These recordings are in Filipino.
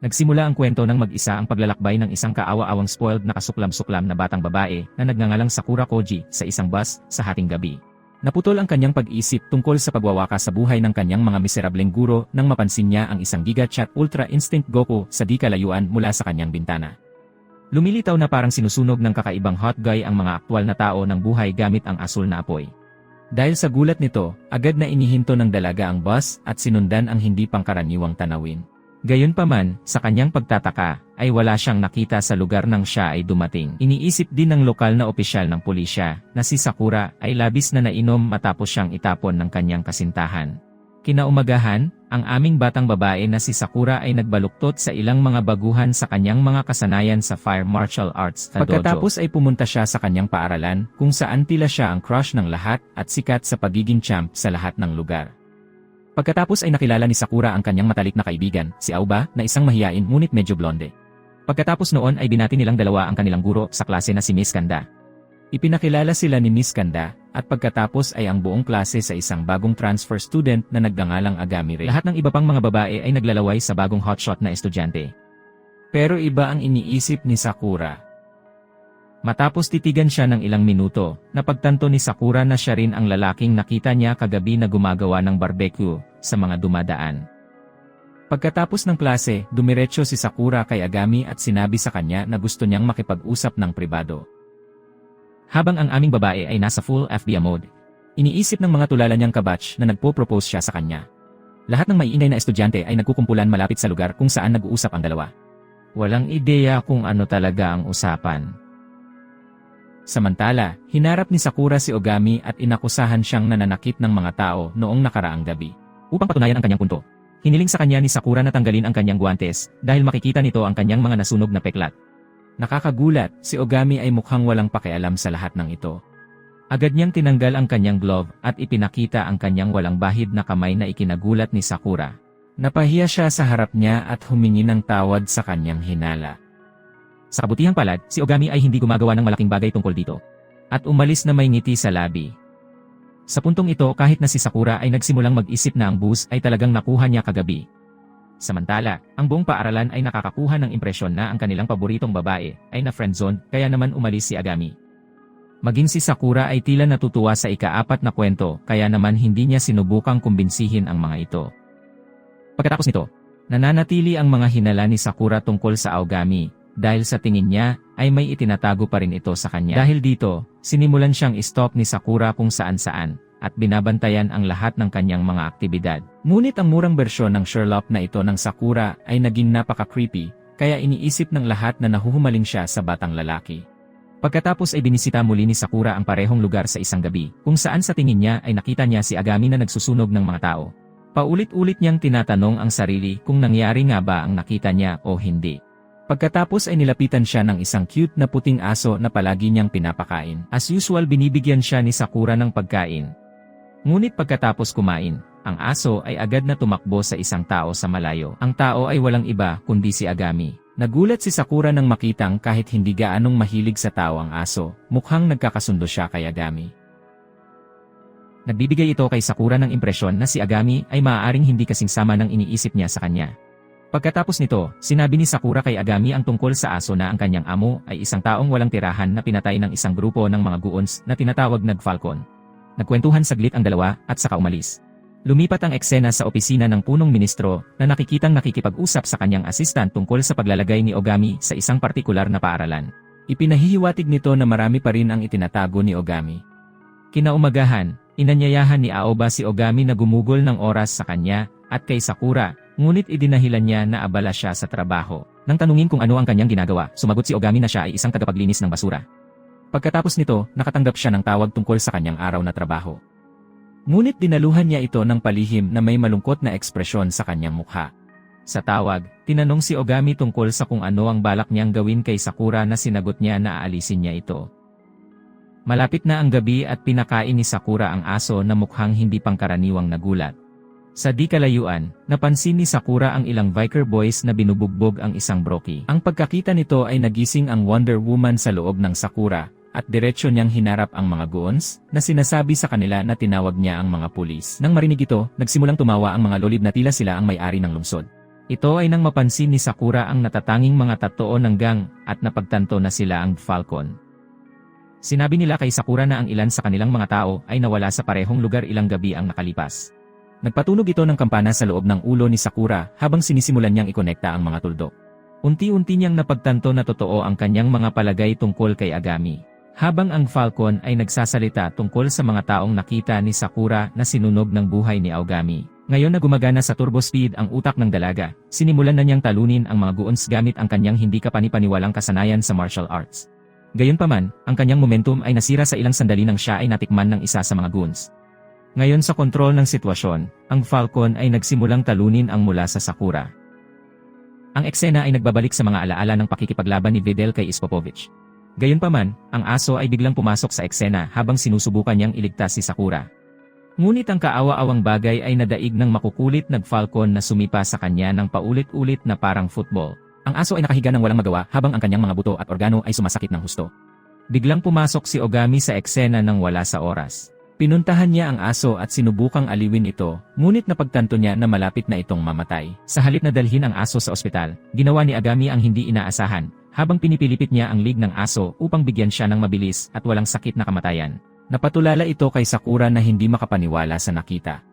Nagsimula ang kwento ng mag-isa ang paglalakbay ng isang kaawa-awang spoiled na kasuklam-suklam na batang babae na nagngangalang Sakura Koji sa isang bus sa hating gabi. Naputol ang kanyang pag-isip tungkol sa pagwawakas sa buhay ng kanyang mga miserableng guro nang mapansin niya ang isang Giga Chat Ultra Instinct Goku sa di kalayuan mula sa kanyang bintana. Lumilitaw na parang sinusunog ng kakaibang hot guy ang mga aktwal na tao ng buhay gamit ang asul na apoy. Dahil sa gulat nito, agad na inihinto ng dalaga ang bus at sinundan ang hindi pangkaraniwang tanawin. Gayunpaman, sa kanyang pagtataka, ay wala siyang nakita sa lugar nang siya ay dumating. Iniisip din ng lokal na opisyal ng pulisya na si Sakura ay labis na nainom matapos siyang itapon ng kanyang kasintahan. Kinaumagahan, ang aming batang babae na si Sakura ay nagbaluktot sa ilang mga baguhan sa kanyang mga kasanayan sa Fire Martial Arts Dojo. Pagkatapos ay pumunta siya sa kanyang paaralan kung saan tila siya ang crush ng lahat at sikat sa pagiging champ sa lahat ng lugar. Pagkatapos ay nakilala ni Sakura ang kanyang matalik na kaibigan, si Aoba, na isang mahiyain ngunit medyo blonde. Pagkatapos noon ay binati nilang dalawa ang kanilang guro sa klase na si Miss Kanda. Ipinakilala sila ni Miss Kanda, at pagkatapos ay ang buong klase sa isang bagong transfer student na nagngangalang Agami Ray. Lahat ng iba pang mga babae ay naglalaway sa bagong hotshot na estudyante. Pero iba ang iniisip ni Sakura. Matapos titigan siya ng ilang minuto, napagtanto ni Sakura na siya rin ang lalaking nakita niya kagabi na gumagawa ng barbecue sa mga dumadaan. Pagkatapos ng klase, dumiretso si Sakura kay Agami at sinabi sa kanya na gusto niyang makipag-usap ng pribado. Habang ang aming babae ay nasa full FBA mode, iniisip ng mga tulala niyang kabatch na nagpo-propose siya sa kanya. Lahat ng maiingay na estudyante ay nagkukumpulan malapit sa lugar kung saan nag-uusap ang dalawa. Walang ideya kung ano talaga ang usapan. Samantala, hinarap ni Sakura si Ogami at inakusahan siyang nananakit ng mga tao noong nakaraang gabi. Upang patunayan ang kanyang punto, hiniling sa kanya ni Sakura na tanggalin ang kanyang guwantes dahil makikita nito ang kanyang mga nasunog na peklat. Nakakagulat, si Ogami ay mukhang walang pakialam sa lahat ng ito. Agad niyang tinanggal ang kanyang glove at ipinakita ang kanyang walang bahid na kamay na ikinagulat ni Sakura. Napahiya siya sa harap niya at humingi ng tawad sa kanyang hinala. Sa kabutihang palad, si Ogami ay hindi gumagawa ng malaking bagay tungkol dito. At umalis na may ngiti sa labi. Sa puntong ito kahit na si Sakura ay nagsimulang mag-isip na ang booze ay talagang nakuha niya kagabi. Samantala, ang buong paaralan ay nakakakuha ng impresyon na ang kanilang paboritong babae ay na friendzone kaya naman umalis si Agami. Maging si Sakura ay tila natutuwa sa ika-4 na kwento kaya naman hindi niya sinubukang kumbinsihin ang mga ito. Pagkatapos nito, nananatili ang mga hinala ni Sakura tungkol sa Aogami. Dahil sa tingin niya, ay may itinatago pa rin ito sa kanya. Dahil dito, sinimulan siyang i-stalk ni Sakura kung saan-saan, at binabantayan ang lahat ng kanyang mga aktibidad. Ngunit ang murang bersyon ng Sherlock na ito ng Sakura ay naging napaka-creepy, kaya iniisip ng lahat na nahuhumaling siya sa batang lalaki. Pagkatapos ay binisita muli ni Sakura ang parehong lugar sa isang gabi, kung saan sa tingin niya ay nakita niya si Agami na nagsusunog ng mga tao. Paulit-ulit niyang tinatanong ang sarili kung nangyari nga ba ang nakita niya o hindi. Pagkatapos ay nilapitan siya ng isang cute na puting aso na palagi niyang pinapakain. As usual binibigyan siya ni Sakura ng pagkain. Ngunit pagkatapos kumain, ang aso ay agad na tumakbo sa isang tao sa malayo. Ang tao ay walang iba kundi si Agami. Nagulat si Sakura nang makitang kahit hindi gaanong mahilig sa tao ang aso, mukhang nagkakasundo siya kay Agami. Nagbibigay ito kay Sakura ng impresyon na si Agami ay maaaring hindi kasing sama ng iniisip niya sa kanya. Pagkatapos nito, sinabi ni Sakura kay Agami ang tungkol sa aso na ang kanyang amo ay isang taong walang tirahan na pinatay ng isang grupo ng mga goons na tinatawag na Falcon. Nagkwentuhan saglit ang dalawa at saka umalis. Lumipat ang eksena sa opisina ng punong ministro na nakikitang nakikipag-usap sa kanyang asistant tungkol sa paglalagay ni Ogami sa isang partikular na paaralan. Ipinahihiwatig nito na marami pa rin ang itinatago ni Ogami. Kinaumagahan, inanyayahan ni Aoba si Ogami na gumugol ng oras sa kanya at kay Sakura. Ngunit idinahilan niya na abala siya sa trabaho. Nang tanungin kung ano ang kanyang ginagawa, sumagot si Ogami na siya ay isang tagapaglinis ng basura. Pagkatapos nito, nakatanggap siya ng tawag tungkol sa kanyang araw na trabaho. Ngunit dinaluhan niya ito ng palihim na may malungkot na ekspresyon sa kanyang mukha. Sa tawag, tinanong si Ogami tungkol sa kung ano ang balak niyang gawin kay Sakura na sinagot niya na aalisin niya ito. Malapit na ang gabi at pinakain ni Sakura ang aso na mukhang hindi pangkaraniwang nagulat. Sa di kalayuan, napansin ni Sakura ang ilang biker boys na binubugbog ang isang broki. Ang pagkakita nito ay nagising ang Wonder Woman sa loob ng Sakura, at diretsyo niyang hinarap ang mga goons, na sinasabi sa kanila na tinawag niya ang mga pulis. Nang marinig ito, nagsimulang tumawa ang mga lolib na tila sila ang may-ari ng lungsod. Ito ay nang mapansin ni Sakura ang natatanging mga totoo ng gang at napagtanto na sila ang Falcon. Sinabi nila kay Sakura na ang ilan sa kanilang mga tao ay nawala sa parehong lugar ilang gabi ang nakalipas. Nagpatunog ito ng kampana sa loob ng ulo ni Sakura habang sinisimulan niyang ikonekta ang mga tuldok. Unti-unti niyang napagtanto na totoo ang kanyang mga palagay tungkol kay Agami. Habang ang Falcon ay nagsasalita tungkol sa mga taong nakita ni Sakura na sinunog ng buhay ni Aogami. Ngayon na gumagana sa turbo speed ang utak ng dalaga, sinimulan na niyang talunin ang mga goons gamit ang kanyang hindi kapanipaniwalang kasanayan sa martial arts. Gayunpaman, ang kanyang momentum ay nasira sa ilang sandali nang siya ay natikman ng isa sa mga goons. Ngayon sa kontrol ng sitwasyon, ang Falcon ay nagsimulang talunin ang mula sa Sakura. Ang eksena ay nagbabalik sa mga alaala ng pakikipaglaban ni Videl kay Ispopovich. Gayunpaman, ang aso ay biglang pumasok sa eksena habang sinusubukan niyang iligtas si Sakura. Ngunit ang kaawa-awang bagay ay nadaig ng makukulit na Falcon na sumipa sa kanya ng paulit-ulit na parang football. Ang aso ay nakahiga ng walang magawa habang ang kanyang mga buto at organo ay sumasakit ng husto. Biglang pumasok si Ogami sa eksena nang wala sa oras. Pinuntahan niya ang aso at sinubukang aliwin ito, ngunit napagtanto niya na malapit na itong mamatay. Sa halip na dalhin ang aso sa ospital, ginawa ni Agami ang hindi inaasahan, habang pinipilipit niya ang lig ng aso upang bigyan siya ng mabilis at walang sakit na kamatayan. Napatulala ito kay Sakura na hindi makapaniwala sa nakita.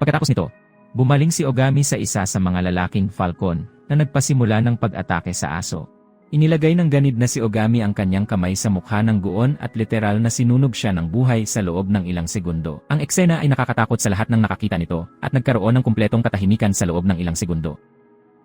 Pagkatapos nito, bumaling si Ogami sa isa sa mga lalaking Falcon na nagpasimula ng pag-atake sa aso. Inilagay ng ganid na si Ogami ang kanyang kamay sa mukha ng guon at literal na sinunog siya ng buhay sa loob ng ilang segundo. Ang eksena ay nakakatakot sa lahat ng nakakita nito at nagkaroon ng kumpletong katahimikan sa loob ng ilang segundo.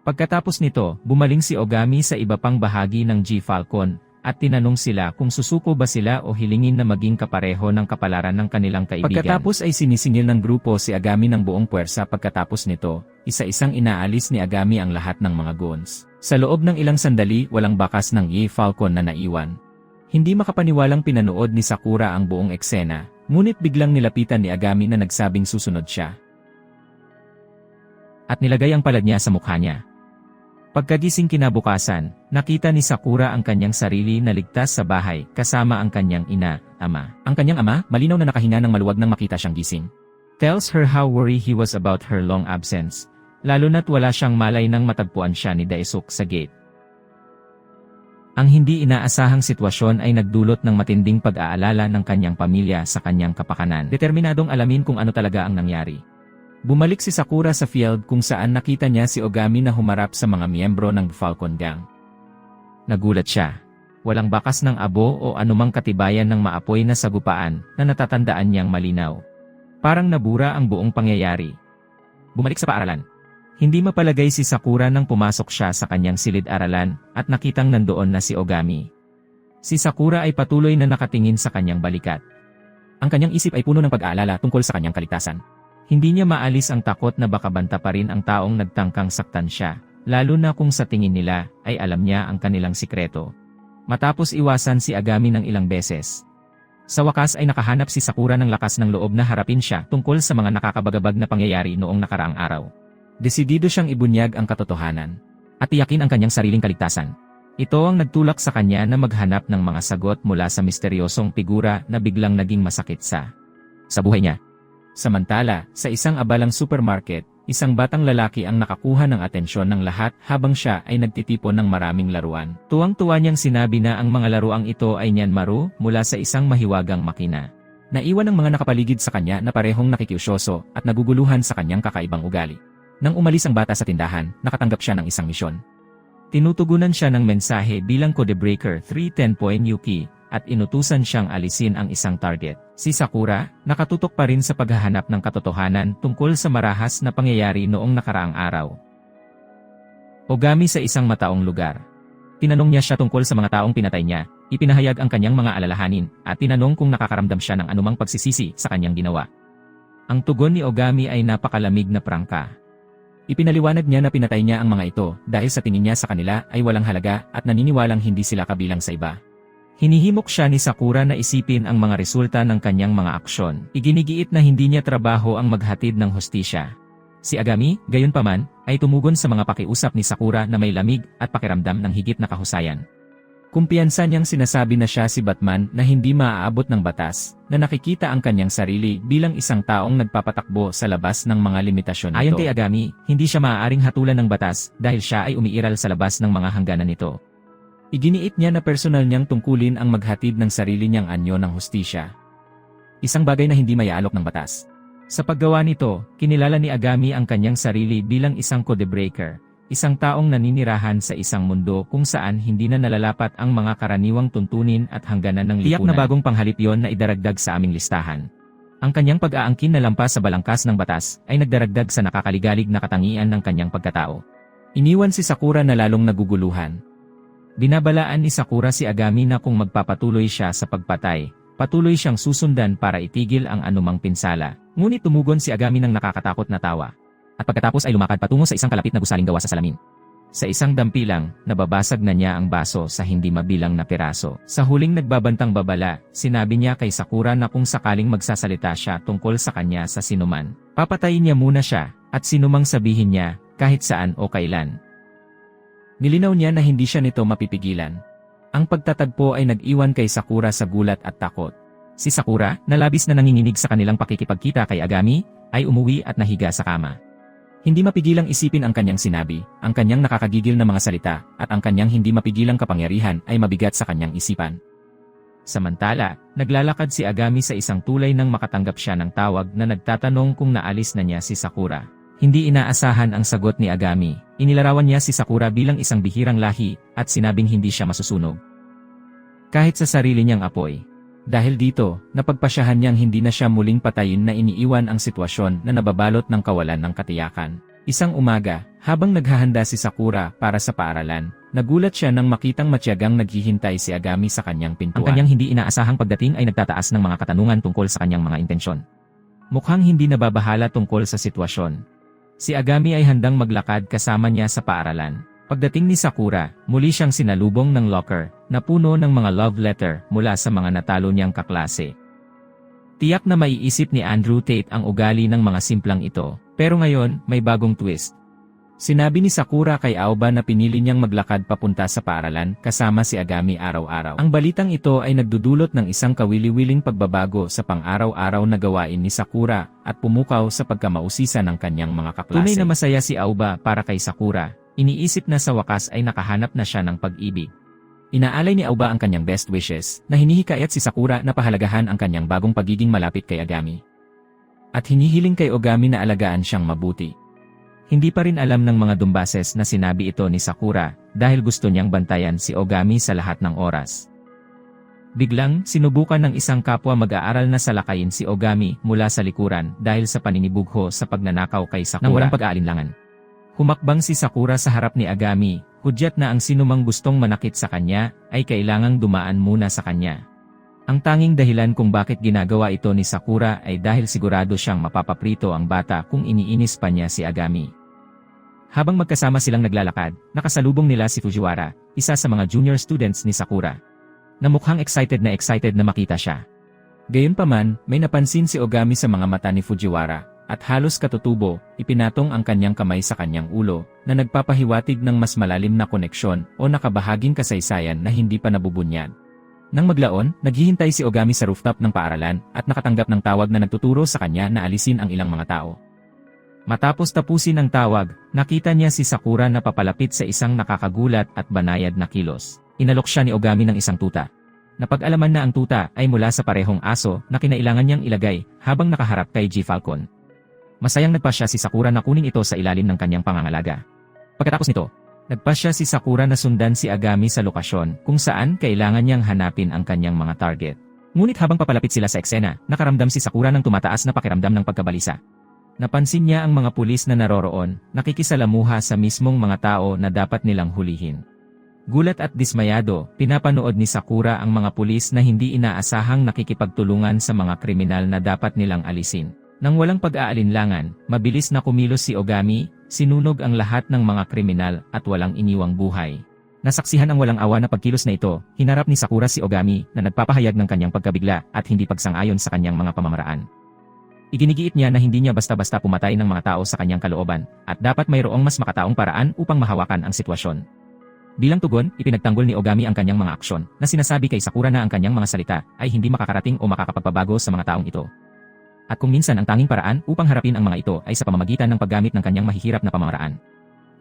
Pagkatapos nito, bumaling si Ogami sa iba pang bahagi ng G-Falcon at tinanong sila kung susuko ba sila o hilingin na maging kapareho ng kapalaran ng kanilang kaibigan. Pagkatapos ay sinisingil ng grupo si Agami ng buong puwersa. Pagkatapos nito, isa-isang inaalis ni Agami ang lahat ng mga goons. Sa loob ng ilang sandali, walang bakas ng G-Falcon na naiwan. Hindi makapaniwalang pinanood ni Sakura ang buong eksena, ngunit biglang nilapitan ni Agami na nagsabing susunod siya. At nilagay ang palad niya sa mukha niya. Pagkagising kinabukasan, nakita ni Sakura ang kanyang sarili na ligtas sa bahay kasama ang kanyang ama. Ang kanyang ama, malinaw na nakahinga ng maluwag nang makita siyang gising. Tells her how worried he was about her long absence, lalo na't wala siyang malay nang matagpuan siya ni Daisuke sa gate. Ang hindi inaasahang sitwasyon ay nagdulot ng matinding pag-aalala ng kanyang pamilya sa kanyang kapakanan. Determinadong alamin kung ano talaga ang nangyari. Bumalik si Sakura sa field kung saan nakita niya si Ogami na humarap sa mga miyembro ng Falcon Gang. Nagulat siya. Walang bakas ng abo o anumang katibayan ng maapoy na sagupaan na natatandaan niyang malinaw. Parang nabura ang buong pangyayari. Bumalik sa paaralan. Hindi mapalagay si Sakura nang pumasok siya sa kanyang silid-aralan at nakitang nandoon na si Ogami. Si Sakura ay patuloy na nakatingin sa kanyang balikat. Ang kanyang isip ay puno ng pag-aalala tungkol sa kanyang kaligtasan. Hindi niya maalis ang takot na baka banta pa rin ang taong nagtangkang saktan siya, lalo na kung sa tingin nila ay alam niya ang kanilang sikreto. Matapos iwasan si Agami ng ilang beses. Sa wakas ay nakahanap si Sakura ng lakas ng loob na harapin siya tungkol sa mga nakakabagabag na pangyayari noong nakaraang araw. Desidido siyang ibunyag ang katotohanan at tiyakin ang kanyang sariling kaligtasan. Ito ang nagtulak sa kanya na maghanap ng mga sagot mula sa misteryosong figura na biglang naging masakit sa buhay niya. Samantala, sa isang abalang supermarket, isang batang lalaki ang nakakuha ng atensyon ng lahat habang siya ay nagtitipon ng maraming laruan. Tuwang-tuwa niyang sinabi na ang mga laruang ito ay Nyanmaru mula sa isang mahiwagang makina. Naiwan ng mga nakapaligid sa kanya na parehong nakikiusyoso at naguguluhan sa kanyang kakaibang ugali. Nang umalis ang bata sa tindahan, nakatanggap siya ng isang misyon. Tinutugunan siya ng mensahe bilang Codebreaker 310.Yuki at inutusan siyang alisin ang isang target. Si Sakura, nakatutok pa rin sa paghahanap ng katotohanan tungkol sa marahas na pangyayari noong nakaraang araw. Ogami sa isang mataong lugar. Tinanong niya siya tungkol sa mga taong pinatay niya, ipinahayag ang kanyang mga alalahanin, at tinanong kung nakakaramdam siya ng anumang pagsisisi sa kanyang ginawa. Ang tugon ni Ogami ay napakalamig na prangka. Ipinaliwanag niya na pinatay niya ang mga ito dahil sa tingin niya sa kanila ay walang halaga at naniniwalang hindi sila kabilang sa iba. Hinihimok siya ni Sakura na isipin ang mga resulta ng kanyang mga aksyon. Iginigiit na hindi niya trabaho ang maghatid ng hustisya. Si Agami, gayunpaman, ay tumugon sa mga pakiusap ni Sakura na may lamig at pakiramdam ng higit na kahusayan. Kumpiyansa niyang sinasabi na siya si Batman na hindi maaabot ng batas, na nakikita ang kanyang sarili bilang isang taong nagpapatakbo sa labas ng mga limitasyon nito. Ayon kay Agami, hindi siya maaaring hatulan ng batas dahil siya ay umiiral sa labas ng mga hangganan nito. Iginiit niya na personal niyang tungkulin ang maghatid ng sarili niyang anyo ng hustisya. Isang bagay na hindi mayaalok ng batas. Sa paggawa nito, kinilala ni Agami ang kanyang sarili bilang isang codebreaker. Isang taong naninirahan sa isang mundo kung saan hindi na nalalapat ang mga karaniwang tuntunin at hangganan ng lipunan. Tiyak na bagong panghalip yon na idaragdag sa aming listahan. Ang kanyang pag-aangkin na lampas sa balangkas ng batas ay nagdaragdag sa nakakaligalig na katangian ng kanyang pagkatao. Iniwan si Sakura na lalong naguguluhan. Binabalaan ni Sakura si Agami na kung magpapatuloy siya sa pagpatay, patuloy siyang susundan para itigil ang anumang pinsala. Ngunit tumugon si Agami ng nakakatakot na tawa. At pagkatapos ay lumakad patungo sa isang kalapit na gusaling gawa sa salamin. Sa isang dampilang, nababasag na niya ang baso sa hindi mabilang na piraso. Sa huling nagbabantang babala, sinabi niya kay Sakura na kung sakaling magsasalita siya tungkol sa kanya sa sinuman, papatayin niya muna siya, at sinumang sabihin niya, kahit saan o kailan. Nilinaw niya na hindi siya nito mapipigilan. Ang pagtatagpo ay nag-iwan kay Sakura sa gulat at takot. Si Sakura, na labis na nanginginig sa kanilang pakikipagkita kay Agami, ay umuwi at nahiga sa kama. Hindi mapigilang isipin ang kanyang sinabi, ang kanyang nakakagigil na mga salita, at ang kanyang hindi mapigilang kapangyarihan ay mabigat sa kanyang isipan. Samantala, naglalakad si Agami sa isang tulay nang makatanggap siya ng tawag na nagtatanong kung naalis na niya si Sakura. Hindi inaasahan ang sagot ni Agami, inilarawan niya si Sakura bilang isang bihirang lahi, at sinabing hindi siya masusunog. Kahit sa sarili niyang apoy. Dahil dito, napagpasyahan niyang hindi na siya muling patayin na iniiwan ang sitwasyon na nababalot ng kawalan ng katiyakan. Isang umaga, habang naghahanda si Sakura para sa paaralan, nagulat siya nang makitang matyagang naghihintay si Agami sa kanyang pintuan. Ang kanyang hindi inaasahang pagdating ay nagtataas ng mga katanungan tungkol sa kanyang mga intensyon. Mukhang hindi nababahala tungkol sa sitwasyon. Si Agami ay handang maglakad kasama niya sa paaralan. Pagdating ni Sakura, muli siyang sinalubong ng locker, na puno ng mga love letter mula sa mga natalo niyang kaklase. Tiyak na maiisip ni Andrew Tate ang ugali ng mga simplang ito, pero ngayon, may bagong twist. Sinabi ni Sakura kay Aoba na pinili niyang maglakad papunta sa paaralan kasama si Agami araw-araw. Ang balitang ito ay nagdudulot ng isang kawili-wiling pagbabago sa pang-araw-araw na gawain ni Sakura at pumukaw sa pagkamausisa ng kanyang mga kaklase. Tunay na masaya si Aoba para kay Sakura. Iniisip na sa wakas ay nakahanap na siya ng pag-ibig. Inaalay ni Aoba ang kanyang best wishes, na hinihikayat si Sakura na pahalagahan ang kanyang bagong pagiging malapit kay Agami. At hinihiling kay Ogami na alagaan siyang mabuti. Hindi pa rin alam ng mga dumbases na sinabi ito ni Sakura, dahil gusto niyang bantayan si Ogami sa lahat ng oras. Biglang, sinubukan ng isang kapwa mag-aaral na salakayin si Ogami mula sa likuran dahil sa paninibugho sa pagnanakaw kay Sakura. Nang walang pag-aalinlangan. Humakbang si Sakura sa harap ni Agami, hudyat na ang sinumang gustong manakit sa kanya, ay kailangang dumaan muna sa kanya. Ang tanging dahilan kung bakit ginagawa ito ni Sakura ay dahil sigurado siyang mapapaprito ang bata kung iniinis pa niya si Agami. Habang magkasama silang naglalakad, nakasalubong nila si Fujiwara, isa sa mga junior students ni Sakura, na mukhang excited na makita siya. Gayunpaman, may napansin si Ogami sa mga mata ni Fujiwara, at halos katutubo, ipinatong ang kanyang kamay sa kanyang ulo, na nagpapahiwatig ng mas malalim na koneksyon o nakabahaging kasaysayan na hindi pa nabubunyag. Nang maglaon, naghihintay si Ogami sa rooftop ng paaralan at nakatanggap ng tawag na nagtuturo sa kanya na alisin ang ilang mga tao. Matapos tapusin ang tawag, nakita niya si Sakura na papalapit sa isang nakakagulat at banayad na kilos. Inalok siya ni Ogami ng isang tuta. Napag-alaman na ang tuta ay mula sa parehong aso na kinailangan niyang ilagay habang nakaharap kay G. Falcon. Masayang nagpasya si Sakura na kunin ito sa ilalim ng kanyang pangangalaga. Pagkatapos nito, nagpasya si Sakura na sundan si Agami sa lokasyon kung saan kailangan niyang hanapin ang kanyang mga target. Ngunit habang papalapit sila sa eksena, nakaramdam si Sakura ng tumataas na pakiramdam ng pagkabalisa. Napansin niya ang mga pulis na naroroon, nakikisalamuha sa mismong mga tao na dapat nilang hulihin. Gulat at dismayado, pinapanood ni Sakura ang mga pulis na hindi inaasahang nakikipagtulungan sa mga kriminal na dapat nilang alisin. Nang walang pag-aalinlangan, mabilis na kumilos si Ogami, sinunog ang lahat ng mga kriminal at walang iniwang buhay. Nasaksihan ang walang awa na pagkilos na ito, hinarap ni Sakura si Ogami na nagpapahayag ng kanyang pagkabigla at hindi pagsang-ayon sa kanyang mga pamamaraan. Iginigiit niya na hindi niya basta-basta pumatay ng mga tao sa kanyang kalooban, at dapat mayroong mas makataong paraan upang mahawakan ang sitwasyon. Bilang tugon, ipinagtanggol ni Ogami ang kanyang mga aksyon, na sinasabi kay Sakura na ang kanyang mga salita ay hindi makakarating o makakapagpabago sa mga taong ito. At kung minsan ang tanging paraan upang harapin ang mga ito ay sa pamamagitan ng paggamit ng kanyang mahihirap na pamamaraan.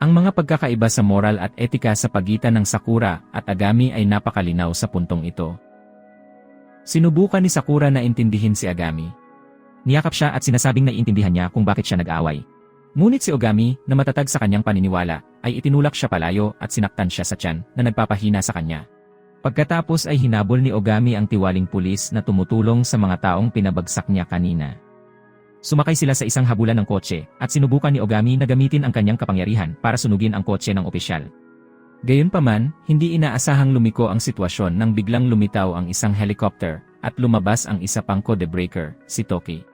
Ang mga pagkakaiba sa moral at etika sa pagitan ng Sakura at Agami ay napakalinaw sa puntong ito. Sinubukan ni Sakura na intindihin si Agami. Niyakap siya at sinasabing naiintindihan niya kung bakit siya nag-away. Ngunit si Ogami, na matatag sa kanyang paniniwala, ay itinulak siya palayo at sinaktan siya sa tiyan na nagpapahina sa kanya. Pagkatapos ay hinabol ni Ogami ang tiwaling pulis na tumutulong sa mga taong pinabagsak niya kanina. Sumakay sila sa isang habulan ng kotse at sinubukan ni Ogami na gamitin ang kanyang kapangyarihan para sunugin ang kotse ng opisyal. Gayunpaman, hindi inaasahang lumiko ang sitwasyon nang biglang lumitaw ang isang helicopter at lumabas ang isa pang codebreaker, si Toki.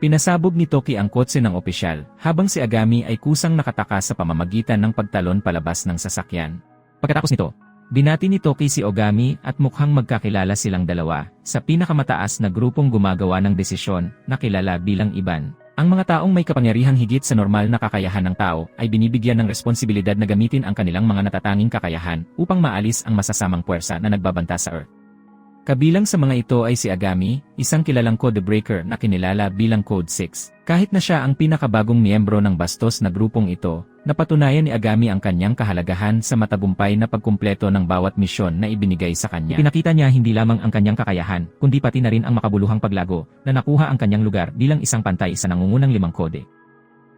Pinasabog ni Toki ang kotse ng opisyal, habang si Agami ay kusang nakataka sa pamamagitan ng pagtalon palabas ng sasakyan. Pagkatapos nito, binati ni Toki si Ogami at mukhang magkakilala silang dalawa, sa pinakamataas na grupong gumagawa ng desisyon, na kilala bilang Iban. Ang mga taong may kapangyarihang higit sa normal na kakayahan ng tao ay binibigyan ng responsibilidad na gamitin ang kanilang mga natatanging kakayahan upang maalis ang masasamang puwersa na nagbabanta sa Earth. Kabilang sa mga ito ay si Agami, isang kilalang codebreaker na kinilala bilang Code 6. Kahit na siya ang pinakabagong miyembro ng bastos na grupong ito, napatunayan ni Agami ang kanyang kahalagahan sa matagumpay na pagkumpleto ng bawat misyon na ibinigay sa kanya. Ipinakita niya hindi lamang ang kanyang kakayahan, kundi pati na rin ang makabuluhang paglago na nakuha ang kanyang lugar bilang isang pantay sa nangungunang 5 kode.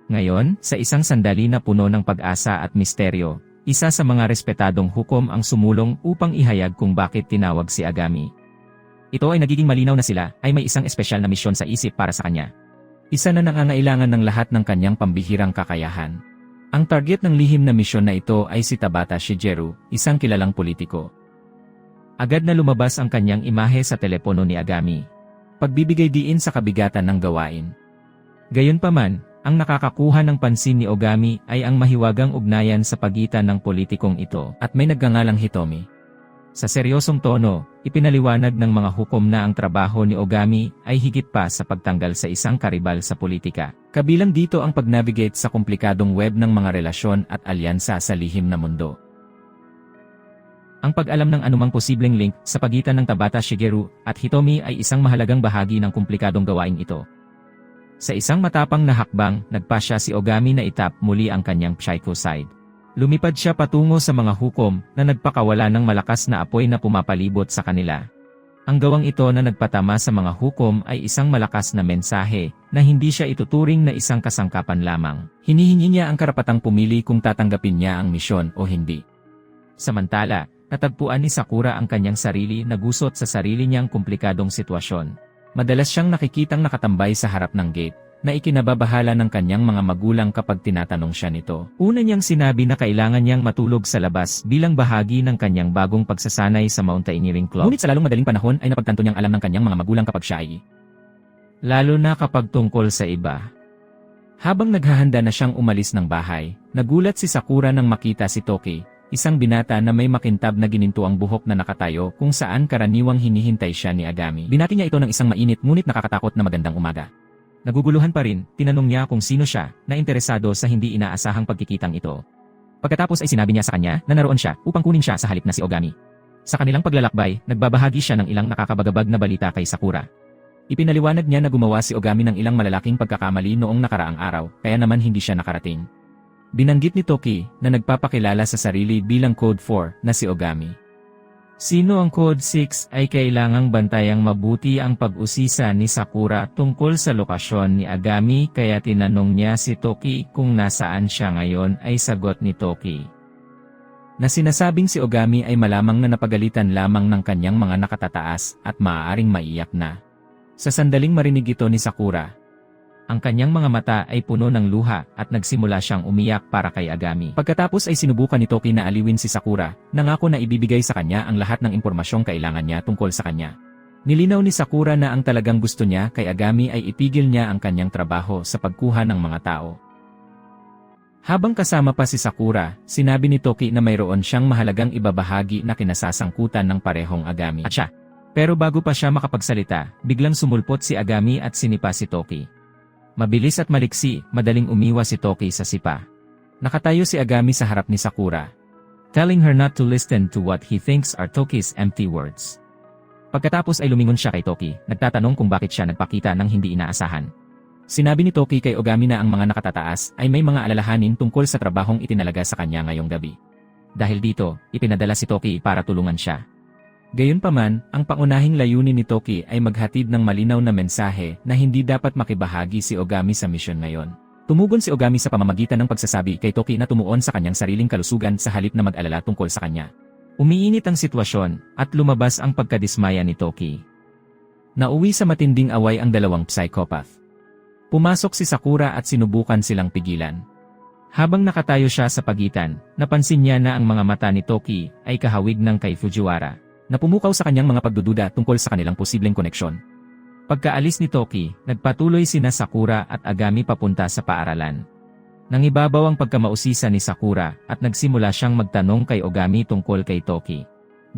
Ngayon, sa isang sandali na puno ng pag-asa at misteryo, isa sa mga respetadong hukom ang sumulong upang ihayag kung bakit tinawag si Agami. Ito ay nagiging malinaw na sila ay may isang espesyal na misyon sa isip para sa kanya. Isa na nangangailangan ng lahat ng kanyang pambihirang kakayahan. Ang target ng lihim na misyon na ito ay si Tabata Shigeru, isang kilalang politiko. Agad na lumabas ang kanyang imahe sa telepono ni Agami. Pagbibigay diin sa kabigatan ng gawain. Gayunpaman, ang nakakakuha ng pansin ni Ogami ay ang mahiwagang ugnayan sa pagitan ng politikong ito at may nagngangalang Hitomi. Sa seryosong tono, ipinaliwanag ng mga hukom na ang trabaho ni Ogami ay higit pa sa pagtanggal sa isang karibal sa politika. Kabilang dito ang pag-navigate sa komplikadong web ng mga relasyon at alyansa sa lihim na mundo. Ang pag-alam ng anumang posibleng link sa pagitan ng Tabata Shigeru at Hitomi ay isang mahalagang bahagi ng komplikadong gawaing ito. Sa isang matapang na hakbang, nagpasya si Ogami na itap muli ang kanyang psycho side. Lumipad siya patungo sa mga hukom na nagpakawala ng malakas na apoy na pumapalibot sa kanila. Ang gawang ito na nagpatama sa mga hukom ay isang malakas na mensahe na hindi siya ituturing na isang kasangkapan lamang. Hinihingi niya ang karapatang pumili kung tatanggapin niya ang misyon o hindi. Samantala, natagpuan ni Sakura ang kanyang sarili na gusot sa sarili niyang komplikadong sitwasyon. Madalas siyang nakikitang nakatambay sa harap ng gate, na ikinababahala ng kanyang mga magulang kapag tinatanong siya nito. Una niyang sinabi na kailangan niyang matulog sa labas bilang bahagi ng kanyang bagong pagsasanay sa mountaineering club. Ngunit sa lalong madaling panahon ay napagtanto niyang alam ng kanyang mga magulang kapag siya ay lalo na kapag tungkol sa iba. Habang naghahanda na siyang umalis ng bahay, nagulat si Sakura nang makita si Toki, isang binata na may makintab na gininto ang buhok na nakatayo kung saan karaniwang hinihintay siya ni Agami. Binati niya ito ng isang mainit ngunit nakakatakot na magandang umaga. Naguguluhan pa rin, tinanong niya kung sino siya, na interesado sa hindi inaasahang pagkikitang ito. Pagkatapos ay sinabi niya sa kanya na naroon siya upang kunin siya sa halip na si Ogami. Sa kanilang paglalakbay, nagbabahagi siya ng ilang nakakabagabag na balita kay Sakura. Ipinaliwanag niya na gumawa si Ogami ng ilang malalaking pagkakamali noong nakaraang araw, kaya naman hindi siya nakarating. Binanggit ni Toki na nagpapakilala sa sarili bilang Code 4 na si Ogami. Sino ang Code 6 ay kailangang bantayang mabuti ang pag-usisa ni Sakura tungkol sa lokasyon ni Agami kaya tinanong niya si Toki kung nasaan siya ngayon ay sagot ni Toki na sinasabing si Ogami ay malamang na napagalitan lamang ng kanyang mga nakatataas at maaaring maiyak na. Sa sandaling marinig ito ni Sakura, ang kanyang mga mata ay puno ng luha at nagsimula siyang umiyak para kay Agami. Pagkatapos ay sinubukan ni Toki na aliwin si Sakura, nangako na ibibigay sa kanya ang lahat ng impormasyong kailangan niya tungkol sa kanya. Nilinaw ni Sakura na ang talagang gusto niya kay Agami ay itigil niya ang kanyang trabaho sa pagkuha ng mga tao. Habang kasama pa si Sakura, sinabi ni Toki na mayroon siyang mahalagang ibabahagi na kinasasangkutan ng parehong Agami at siya. Pero bago pa siya makapagsalita, biglang sumulpot si Agami at sinipa si Toki. Mabilis at maliksi, madaling umiwas si Toki sa sipa. Nakatayo si Agami sa harap ni Sakura. telling her not to listen to what he thinks are Toki's empty words. Pagkatapos ay lumingon siya kay Toki, nagtatanong kung bakit siya nagpakita ng hindi inaasahan. Sinabi ni Toki kay Ogami na ang mga nakatataas ay may mga alalahanin tungkol sa trabahong itinalaga sa kanya ngayong gabi. Dahil dito, ipinadala si Toki para tulungan siya. Gayunpaman, ang pangunahing layunin ni Toki ay maghatid ng malinaw na mensahe na hindi dapat makibahagi si Ogami sa misyon ngayon. Tumugon si Ogami sa pamamagitan ng pagsasabi kay Toki na tumuon sa kanyang sariling kalusugan sa halip na mag-alala tungkol sa kanya. Umiinit ang sitwasyon at lumabas ang pagkadismaya ni Toki. Nauwi sa matinding away ang dalawang psychopath. Pumasok si Sakura at sinubukan silang pigilan. Habang nakatayo siya sa pagitan, napansin niya na ang mga mata ni Toki ay kahawig ng kay Fujiwara, na pumukaw sa kanyang mga pagdududa tungkol sa kanilang posibleng koneksyon. Pagkaalis ni Toki, nagpatuloy sina Sakura at Agami papunta sa paaralan. Nangibabaw ang pagkamausisa ni Sakura at nagsimula siyang magtanong kay Ogami tungkol kay Toki.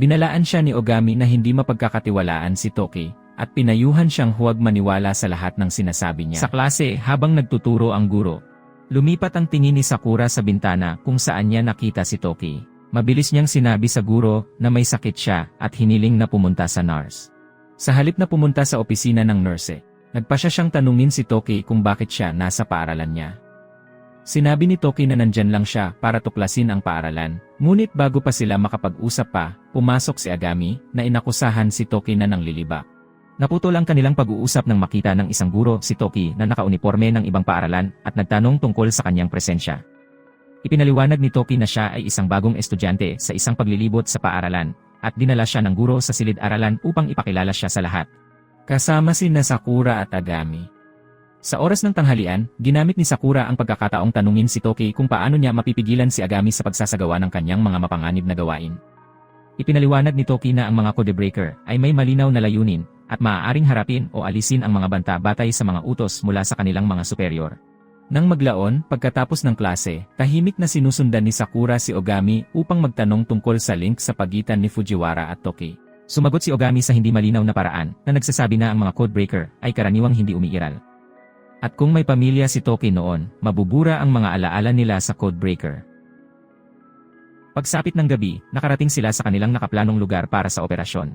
Binalaan siya ni Ogami na hindi mapagkakatiwalaan si Toki at pinayuhan siyang huwag maniwala sa lahat ng sinasabi niya. Sa klase habang nagtuturo ang guro, lumipat ang tingin ni Sakura sa bintana kung saan niya nakita si Toki. Mabilis niyang sinabi sa guro na may sakit siya at hiniling na pumunta sa nurse. Sa halip na pumunta sa opisina ng nurse, nagpasya siyang tanungin si Toki kung bakit siya nasa paaralan niya. Sinabi ni Toki na nandyan lang siya para tuklasin ang paaralan, ngunit bago pa sila makapag-usap pa, pumasok si Agami na inakusahan si Toki na ng lilibak. Naputol ang kanilang pag-uusap nang makita ng isang guro si Toki na nakauniporme ng ibang paaralan at nagtanong tungkol sa kanyang presensya. Ipinaliwanag ni Toki na siya ay isang bagong estudyante sa isang paglilibot sa paaralan at dinala siya ng guro sa silid-aralan upang ipakilala siya sa lahat. Kasama sina Sakura at Agami. Sa oras ng tanghalian, ginamit ni Sakura ang pagkakataong tanungin si Toki kung paano niya mapipigilan si Agami sa pagsasagawa ng kanyang mga mapanganib na gawain. Ipinaliwanag ni Toki na ang mga codebreaker ay may malinaw na layunin at maaaring harapin o alisin ang mga banta batay sa mga utos mula sa kanilang mga superior. Nang maglaon, pagkatapos ng klase, tahimik na sinusundan ni Sakura si Ogami upang magtanong tungkol sa link sa pagitan ni Fujiwara at Toki. Sumagot si Ogami sa hindi malinaw na paraan na nagsasabi na ang mga codebreaker ay karaniwang hindi umiiral. At kung may pamilya si Toki noon, mabubura ang mga alaala nila sa codebreaker. Pagsapit ng gabi, nakarating sila sa kanilang nakaplanong lugar para sa operasyon.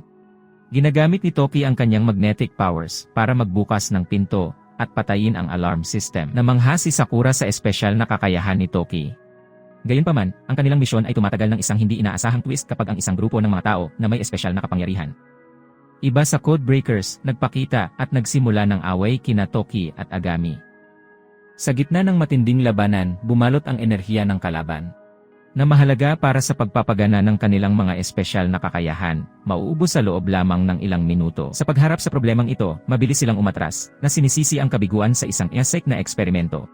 Ginagamit ni Toki ang kanyang magnetic powers para magbukas ng pinto at patayin ang alarm system. Namangha si Sakura sa espesyal na kakayahan ni Toki. Gayunpaman, ang kanilang misyon ay tumatagal ng isang hindi inaasahang twist kapag ang isang grupo ng mga tao na may espesyal na kapangyarihan. Iba sa codebreakers, nagpakita at nagsimula ng away kina Toki at Agami. Sa gitna ng matinding labanan, bumalot ang enerhiya ng kalaban, na mahalaga para sa pagpapagana ng kanilang mga espesyal na kakayahan, mauubos sa loob lamang ng ilang minuto. Sa pagharap sa problemang ito, mabilis silang umatras, na sinisisi ang kabiguan sa isang ESEC na eksperimento.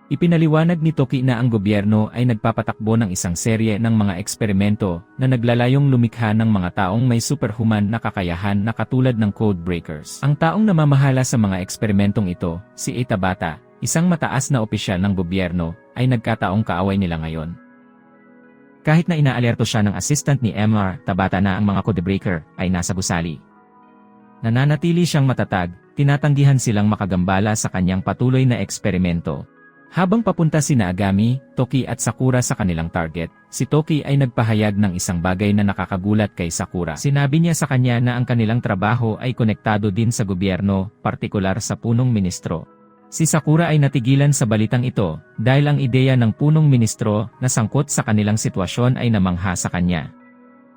Ipinaliwanag ni Toki na ang gobyerno ay nagpapatakbo ng isang serye ng mga eksperimento na naglalayong lumikha ng mga taong may superhuman na kakayahan na katulad ng codebreakers. Ang taong namamahala sa mga eksperimentong ito, si Tabata, isang mataas na opisyal ng gobyerno, ay nagkataong kaaway nila ngayon. Kahit na inaalerto siya ng assistant ni MR, Tabata na ang mga codebreaker ay nasa gusali. Nananatili siyang matatag, tinatanggihan silang makagambala sa kanyang patuloy na eksperimento. Habang papunta sina Agami, Toki at Sakura sa kanilang target, si Toki ay nagpahayag ng isang bagay na nakakagulat kay Sakura. Sinabi niya sa kanya na ang kanilang trabaho ay konektado din sa gobyerno, partikular sa punong ministro. Si Sakura ay natigilan sa balitang ito dahil ang ideya ng punong ministro na sangkot sa kanilang sitwasyon ay namangha sa kanya.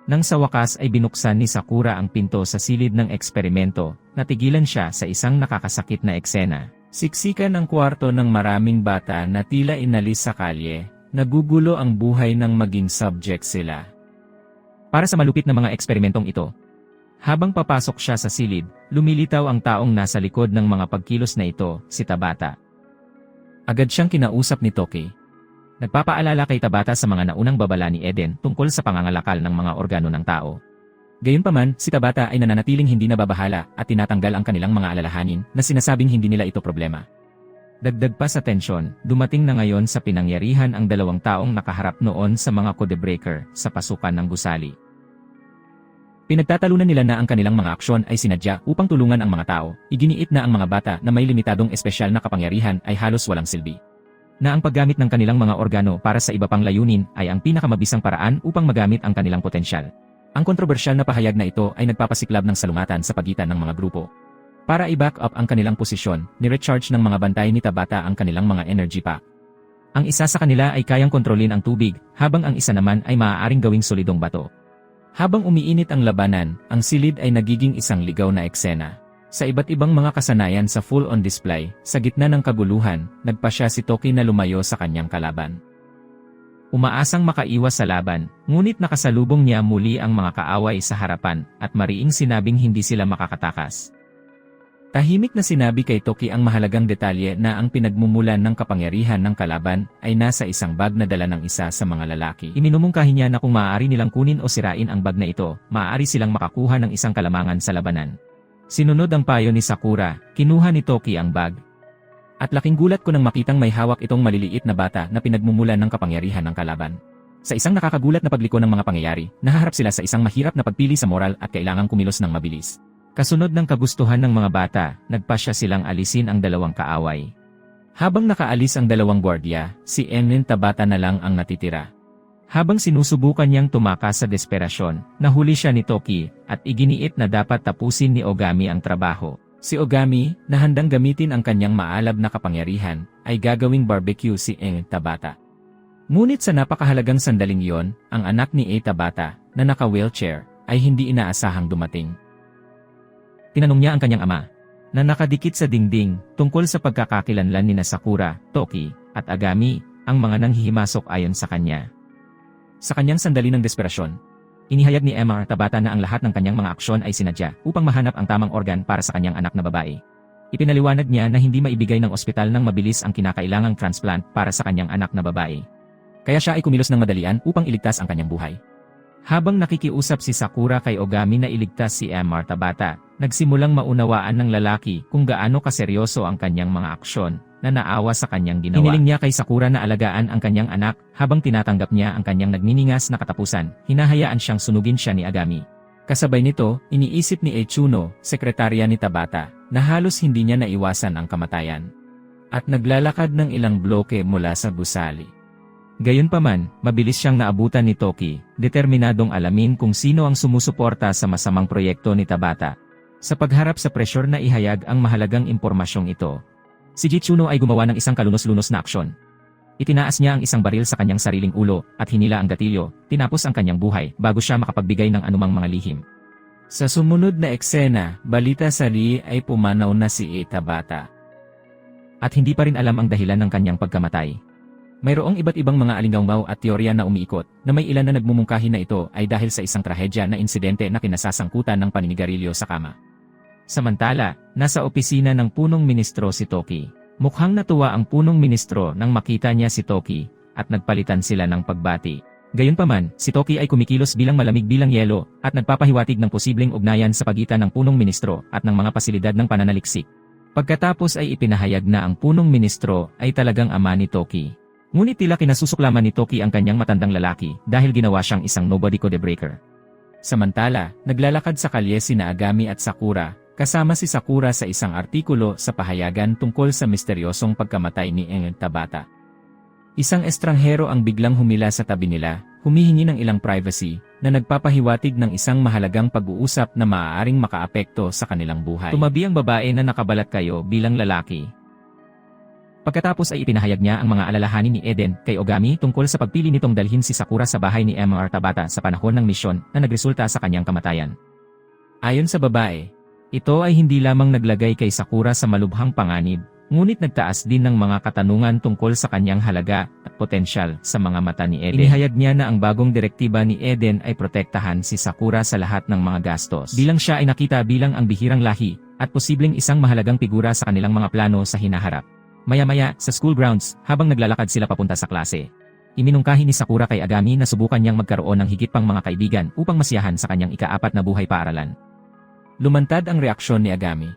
Nang sa wakas ay binuksan ni Sakura ang pinto sa silid ng eksperimento, natigilan siya sa isang nakakasakit na eksena. Siksikan ang kwarto ng maraming bata na tila inalis sa kalye, nagugulo ang buhay ng maging subject sila. Para sa malupit na mga eksperimentong ito, habang papasok siya sa silid, lumilitaw ang taong nasa likod ng mga pagkilos na ito, si Tabata. Agad siyang kinausap ni Toki. Nagpapaalala kay Tabata sa mga naunang babala ni Eden tungkol sa pangangalakal ng mga organo ng tao. Gayunpaman, si Tabata ay nananatiling hindi nababahala at tinatanggal ang kanilang mga alalahanin na sinasabing hindi nila ito problema. Dagdag pa sa tensyon, dumating na ngayon sa pinangyarihan ang dalawang taong nakaharap noon sa mga codebreaker sa pasukan ng gusali. Pinagtatalunan nila na ang kanilang mga aksyon ay sinadya upang tulungan ang mga tao, iginiit na ang mga bata na may limitadong espesyal na kapangyarihan ay halos walang silbi. na ang paggamit ng kanilang mga organo para sa iba pang layunin ay ang pinakamabisang paraan upang magamit ang kanilang potensyal. Ang kontrobersyal na pahayag na ito ay nagpapasiklab ng salungatan sa pagitan ng mga grupo. Para i-back up ang kanilang posisyon, ni-recharge ng mga bantay ni Tabata ang kanilang mga energy pack. Ang isa sa kanila ay kayang kontrolin ang tubig, habang ang isa naman ay maaaring gawing solidong bato. Habang umiinit ang labanan, ang silid ay nagiging isang ligaw na eksena. Sa iba't ibang mga kasanayan sa full-on display, sa gitna ng kaguluhan, nagpasya si Toki na lumayo sa kanyang kalaban. Umaasang makaiwas sa laban, ngunit nakasalubong niya muli ang mga kaaway sa harapan, at mariing sinabing hindi sila makakatakas. Tahimik na sinabi kay Toki ang mahalagang detalye na ang pinagmumulan ng kapangyarihan ng kalaban ay nasa isang bag na dala ng isa sa mga lalaki. Iminumungkahi niya na kung maaari nilang kunin o sirain ang bag na ito, maaari silang makakuha ng isang kalamangan sa labanan. Sinunod ang payo ni Sakura, kinuha ni Toki ang bag. At laking gulat ko nang makitang may hawak itong maliliit na bata na pinagmumulan ng kapangyarihan ng kalaban. Sa isang nakakagulat na pagliko ng mga pangyayari, nahaharap sila sa isang mahirap na pagpili sa moral at kailangang kumilos ng mabilis. Kasunod ng kagustuhan ng mga bata, nagpasya silang alisin ang dalawang kaaway. Habang nakaalis ang dalawang gwardiya, si Emin Tabata na lang ang natitira. Habang sinusubukan niyang tumakas sa desperasyon, nahuli siya ni Toki, at iginiit na dapat tapusin ni Ogami ang trabaho. Si Ogami, na handang gamitin ang kanyang maalab na kapangyarihan, ay gagawing barbecue si Emin Tabata. Ngunit sa napakahalagang sandaling iyon, ang anak ni Tabata, na naka-wheelchair, ay hindi inaasahang dumating. Tinanong niya ang kanyang ama, na nakadikit sa dingding, tungkol sa pagkakakilanlan ni Sakura, Toki, at Agami, ang mga nanghihimasok ayon sa kanya. Sa kanyang sandali ng desperasyon, inihayag ni Emma Tabata na ang lahat ng kanyang mga aksyon ay sinadya upang mahanap ang tamang organ para sa kanyang anak na babae. Ipinaliwanag niya na hindi maibigay ng ospital ng mabilis ang kinakailangang transplant para sa kanyang anak na babae. Kaya siya ay kumilos ng madalian upang iligtas ang kanyang buhay. Habang nakikiusap si Sakura kay Ogami na iligtas si Emma Tabata, nagsimulang maunawaan ng lalaki kung gaano kaseryoso ang kanyang mga aksyon na naawa sa kanyang ginawa. Hiniling niya kay Sakura na alagaan ang kanyang anak habang tinatanggap niya ang kanyang nagniningas na katapusan, hinahayaan siyang sunugin siya ni Agami. Kasabay nito, iniisip ni Echuno, sekretarya ni Tabata, na halos hindi niya naiwasan ang kamatayan. At naglalakad ng ilang bloke mula sa gusali. Gayunpaman, mabilis siyang naabutan ni Toki, determinadong alamin kung sino ang sumusuporta sa masamang proyekto ni Tabata. Sa pagharap sa presyur na ihayag ang mahalagang impormasyong ito, si Jichuno ay gumawa ng isang kalunos-lunos na aksyon. Itinaas niya ang isang baril sa kanyang sariling ulo at hinila ang gatilyo, tinapos ang kanyang buhay bago siya makapagbigay ng anumang mga lihim. Sa sumunod na eksena, balita sa Ri ay pumanaw na si Tabata. At hindi pa rin alam ang dahilan ng kanyang pagkamatay. Mayroong iba't ibang mga alinggaw at teorya na umiikot, na may ilan na nagmumungkahi na ito ay dahil sa isang trahedya na insidente na kinasasangkutan ng paninigarilyo sa kama. Samantala, nasa opisina ng punong ministro si Toki. Mukhang natuwa ang punong ministro nang makita niya si Toki, at nagpalitan sila ng pagbati. Gayunpaman, si Toki ay kumikilos bilang malamig bilang yelo, at nagpapahiwatig ng posibleng ugnayan sa pagitan ng punong ministro at ng mga pasilidad ng pananaliksik. Pagkatapos ay ipinahayag na ang punong ministro ay talagang ama ni Toki. Ngunit tila kinasusuklaman ni Toki ang kanyang matandang lalaki dahil ginawa siyang isang nobody codebreaker. Samantala, naglalakad sa kalye sina Agami at Sakura, kasama si Sakura sa isang artikulo sa pahayagan tungkol sa misteryosong pagkamatay ni Emin Tabata. Isang estranghero ang biglang humila sa tabi nila, humihingi ng ilang privacy, na nagpapahiwatig ng isang mahalagang pag-uusap na maaaring makaapekto sa kanilang buhay. Tumabi ang babae na nakabalat kayo bilang lalaki. Pagkatapos ay ipinahayag niya ang mga alalahanin ni Eden kay Ogami tungkol sa pagpili nitong dalhin si Sakura sa bahay ni Emma Tabata sa panahon ng misyon na nagresulta sa kanyang kamatayan. Ayon sa babae, ito ay hindi lamang naglagay kay Sakura sa malubhang panganib, ngunit nagtaas din ng mga katanungan tungkol sa kanyang halaga at potensyal sa mga mata ni Eden. Inihayag niya na ang bagong direktiba ni Eden ay protektahan si Sakura sa lahat ng mga gastos. Bilang siya ay nakita bilang ang bihirang lahi at posibleng isang mahalagang figura sa kanilang mga plano sa hinaharap. Maya-maya, sa school grounds, habang naglalakad sila papunta sa klase, iminungkahi ni Sakura kay Agami na subukan niyang magkaroon ng higit pang mga kaibigan upang masiyahan sa kanyang ika-4 na buhay paaralan. Lumantad ang reaksyon ni Agami.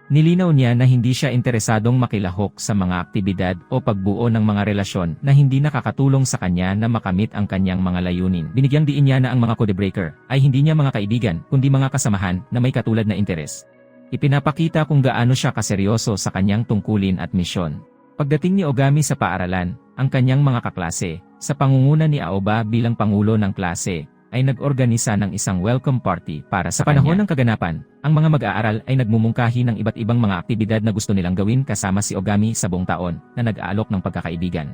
Nilinaw niya na hindi siya interesadong makilahok sa mga aktibidad o pagbuo ng mga relasyon na hindi nakakatulong sa kanya na makamit ang kanyang mga layunin. Binigyang diin niya na ang mga codebreaker ay hindi niya mga kaibigan kundi mga kasamahan na may katulad na interes. Ipinapakita kung gaano siya kaseryoso sa kanyang tungkulin at misyon. Pagdating ni Ogami sa paaralan, ang kanyang mga kaklase, sa pangunguna ni Aoba bilang pangulo ng klase, ay nag-organisa ng isang welcome party para sa panahon ng kaganapan. Ang mga mag-aaral ay nagmumungkahi ng iba't ibang mga aktibidad na gusto nilang gawin kasama si Ogami sa buong taon na nag-aalok ng pagkakaibigan.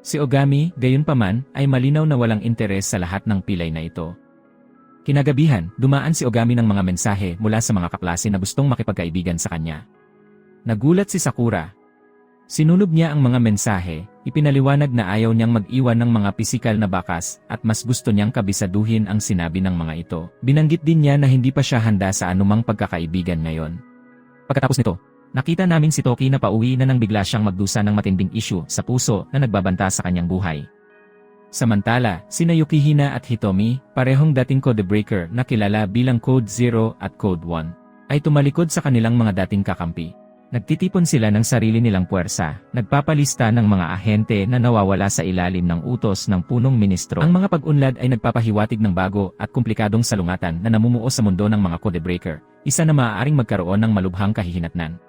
Si Ogami, gayunpaman, ay malinaw na walang interes sa lahat ng pilay na ito. Kinagabihan, dumaan si Ogami ng mga mensahe mula sa mga kaklase na gustong makipagkaibigan sa kanya. Nagulat si Sakura. Sinunob niya ang mga mensahe, ipinaliwanag na ayaw niyang mag-iwan ng mga pisikal na bakas at mas gusto niyang kabisaduhin ang sinabi ng mga ito. Binanggit din niya na hindi pa siya handa sa anumang pagkakaibigan ngayon. Pagkatapos nito, nakita namin si Toki na pauwi na nang bigla siyang magdusa ng matinding issue sa puso na nagbabanta sa kanyang buhay. Samantala, sina Yukihina at Hitomi, parehong dating codebreaker na kilala bilang Code 0 at Code 1, ay tumalikod sa kanilang mga dating kakampi. Nagtitipon sila ng sarili nilang puwersa, nagpapalista ng mga ahente na nawawala sa ilalim ng utos ng punong ministro. Ang mga pag-unlad ay nagpapahiwatig ng bago at komplikadong salungatan na namumuo sa mundo ng mga codebreaker, isa na maaaring magkaroon ng malubhang kahihinatnan.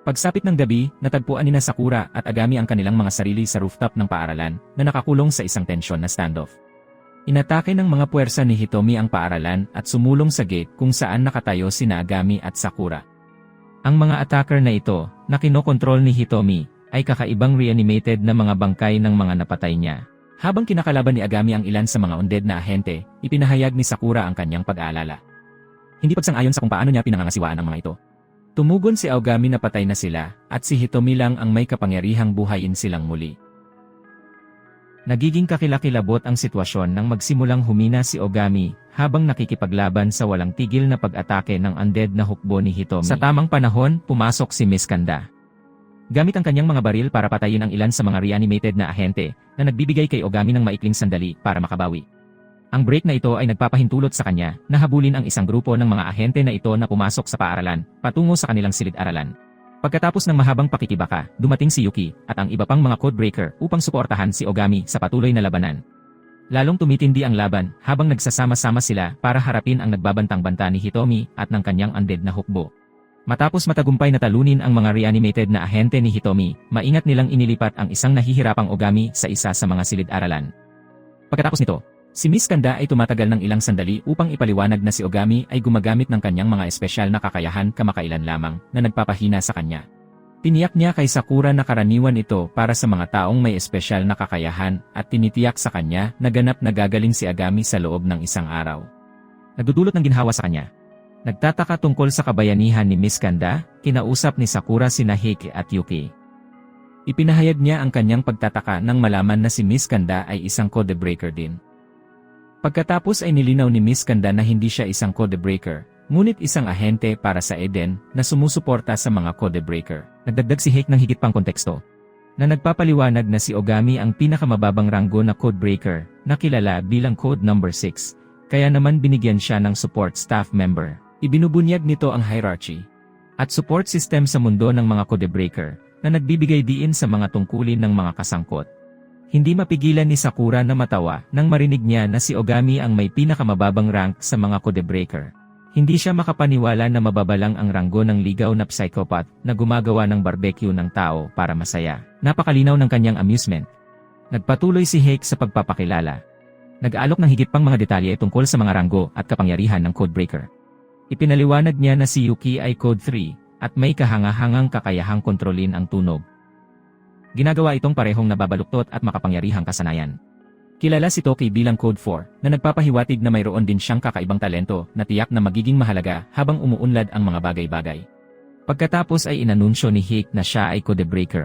Pagsapit ng gabi, natagpuan nina Sakura at Agami ang kanilang mga sarili sa rooftop ng paaralan na nakakulong sa isang tensyon na standoff. Inatake ng mga puwersa ni Hitomi ang paaralan at sumulong sa gate kung saan nakatayo sina Agami at Sakura. Ang mga attacker na ito, na kinokontrol ni Hitomi, ay kakaibang reanimated na mga bangkay ng mga napatay niya. Habang kinakalaban ni Agami ang ilan sa mga undead na ahente, ipinahayag ni Sakura ang kanyang pag-aalala. Hindi pagsang-ayon sa kung paano niya pinangangasiwaan ang mga ito. Tumugon si Agami na patay na sila, at si Hitomi lang ang may kapangyarihang buhayin silang muli. Nagiging kakilakilabot ang sitwasyon nang magsimulang humina si Ogami habang nakikipaglaban sa walang tigil na pag-atake ng undead na hukbo ni Hitomi. Sa tamang panahon, pumasok si Miss Kanda. Gamit ang kanyang mga baril para patayin ang ilan sa mga reanimated na ahente na nagbibigay kay Ogami ng maikling sandali para makabawi. Ang break na ito ay nagpapahintulot sa kanya na habulin ang isang grupo ng mga ahente na ito na pumasok sa paaralan patungo sa kanilang silid-aralan. Pagkatapos ng mahabang pakikibaka, dumating si Yuki at ang iba pang mga codebreaker upang suportahan si Ogami sa patuloy na labanan. Lalong tumitindi ang laban habang nagsasama-sama sila para harapin ang nagbabantang-banta ni Hitomi at ng kanyang undead na hukbo. Matapos matagumpay na talunin ang mga reanimated na ahente ni Hitomi, maingat nilang inilipat ang isang nahihirapang Ogami sa isa sa mga silid-aralan. Pagkatapos nito, si Miss Kanda ay tumatagal ng ilang sandali upang ipaliwanag na si Ogami ay gumagamit ng kanyang mga espesyal na kakayahan kamakailan lamang na nagpapahina sa kanya. Tiniyak niya kay Sakura na karaniwan ito para sa mga taong may espesyal na kakayahan at tinitiyak sa kanya na ganap na gagaling si Agami sa loob ng isang araw. Nagdudulot ng ginhawa sa kanya. Nagtataka tungkol sa kabayanihan ni Miss Kanda, kinausap ni Sakura sina Heike at Yuki. Ipinahayag niya ang kanyang pagtataka nang malaman na si Miss Kanda ay isang codebreaker din. Pagkatapos ay nilinaw ni Miss Kanda na hindi siya isang codebreaker, ngunit isang ahente para sa Eden na sumusuporta sa mga codebreaker. Nagdagdag si Heike ng higit pang konteksto, na nagpapaliwanag na si Ogami ang pinakamababang ranggo na codebreaker, na kilala bilang Code Number 6, kaya naman binigyan siya ng support staff member. Ibinubunyag nito ang hierarchy at support system sa mundo ng mga codebreaker, na nagbibigay diin sa mga tungkulin ng mga kasangkot. Hindi mapigilan ni Sakura na matawa nang marinig niya na si Ogami ang may pinakamababang rank sa mga codebreaker. Hindi siya makapaniwala na mababalang ang ranggo ng ligaw na psychopath na gumagawa ng barbecue ng tao para masaya. Napakalinaw ng kanyang amusement. Nagpatuloy si Heike sa pagpapakilala. Nag-aalok ng higit pang mga detalye tungkol sa mga ranggo at kapangyarihan ng codebreaker. Ipinaliwanag niya na si Yuki ay Code 3 at may kahangahangang kakayahang kontrolin ang tunog. Ginagawa itong parehong nababaluktot at makapangyarihang kasanayan. Kilala si Toki bilang Code 4 na nagpapahiwatig na mayroon din siyang kakaibang talento na tiyak na magiging mahalaga habang umuunlad ang mga bagay-bagay. Pagkatapos ay inanunsyo ni Heike na siya ay codebreaker.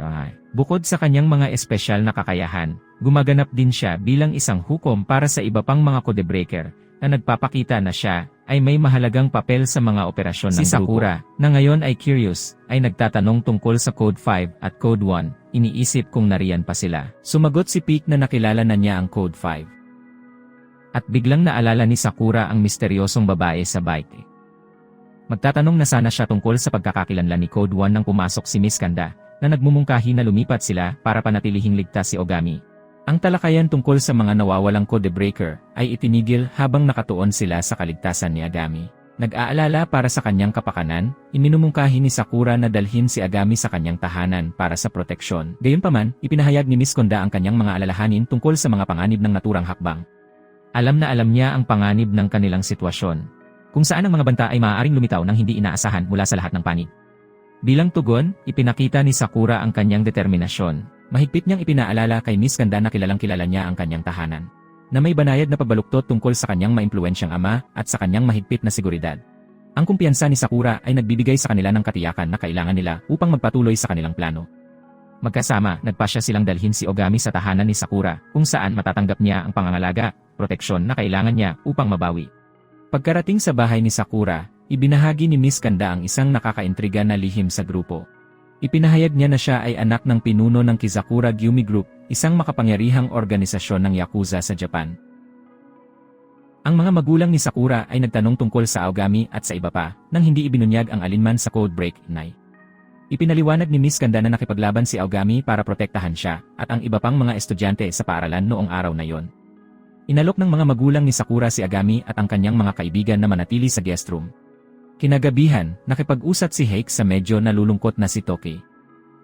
Bukod sa kanyang mga espesyal na kakayahan, gumaganap din siya bilang isang hukom para sa iba pang mga codebreaker na nagpapakita na siya ay may mahalagang papel sa mga operasyon ng grupo. Si Sakura, na ngayon ay curious, ay nagtatanong tungkol sa Code 5 at Code 1, iniisip kung nariyan pa sila. Sumagot si Peak na nakilala na niya ang Code 5. At biglang naalala ni Sakura ang misteryosong babae sa bike. Magtatanong na sana siya tungkol sa pagkakakilanlan ni Code 1 nang pumasok si Miss Kanda, na nagmumungkahi na lumipat sila para panatilihing ligtas si Ogami. Ang talakayan tungkol sa mga nawawalang codebreaker ay itinigil habang nakatuon sila sa kaligtasan ni Agami. Nag-aalala para sa kanyang kapakanan, iminumungkahi ni Sakura na dalhin si Agami sa kanyang tahanan para sa proteksyon. Gayunpaman, ipinahayag ni Miss Konda ang kanyang mga alalahanin tungkol sa mga panganib ng naturang hakbang. Alam na alam niya ang panganib ng kanilang sitwasyon, kung saan ang mga banta ay maaaring lumitaw nang hindi inaasahan mula sa lahat ng panig. Bilang tugon, ipinakita ni Sakura ang kanyang determinasyon. Mahigpit niyang ipinaalala kay Miss Konda na kilalang kilala niya ang kanyang tahanan, na may banayad na pabaluktot tungkol sa kanyang maimpluwensyang ama at sa kanyang mahigpit na seguridad. Ang kumpiyansa ni Sakura ay nagbibigay sa kanila ng katiyakan na kailangan nila upang magpatuloy sa kanilang plano. Magkasama, nagpasya silang dalhin si Ogami sa tahanan ni Sakura, kung saan matatanggap niya ang pangangalaga, proteksyon na kailangan niya upang mabawi. Pagkarating sa bahay ni Sakura, ibinahagi ni Miss Konda ang isang nakakaintriga na lihim sa grupo. Ipinahayag niya na siya ay anak ng pinuno ng Kizakura Gyumi Group, isang makapangyarihang organisasyon ng Yakuza sa Japan. Ang mga magulang ni Sakura ay nagtanong tungkol sa Ogami at sa iba pa, nang hindi ibinunyag ang alinman sa code break, Nay. Ipinaliwanag ni Miss Konda na nakipaglaban si Ogami para protektahan siya at ang iba pang mga estudyante sa paaralan noong araw na yon. Inalok ng mga magulang ni Sakura si Agami at ang kanyang mga kaibigan na manatili sa guest room. Kinagabihan, nakipag-usap si Heike sa medyo nalulungkot na si Toki.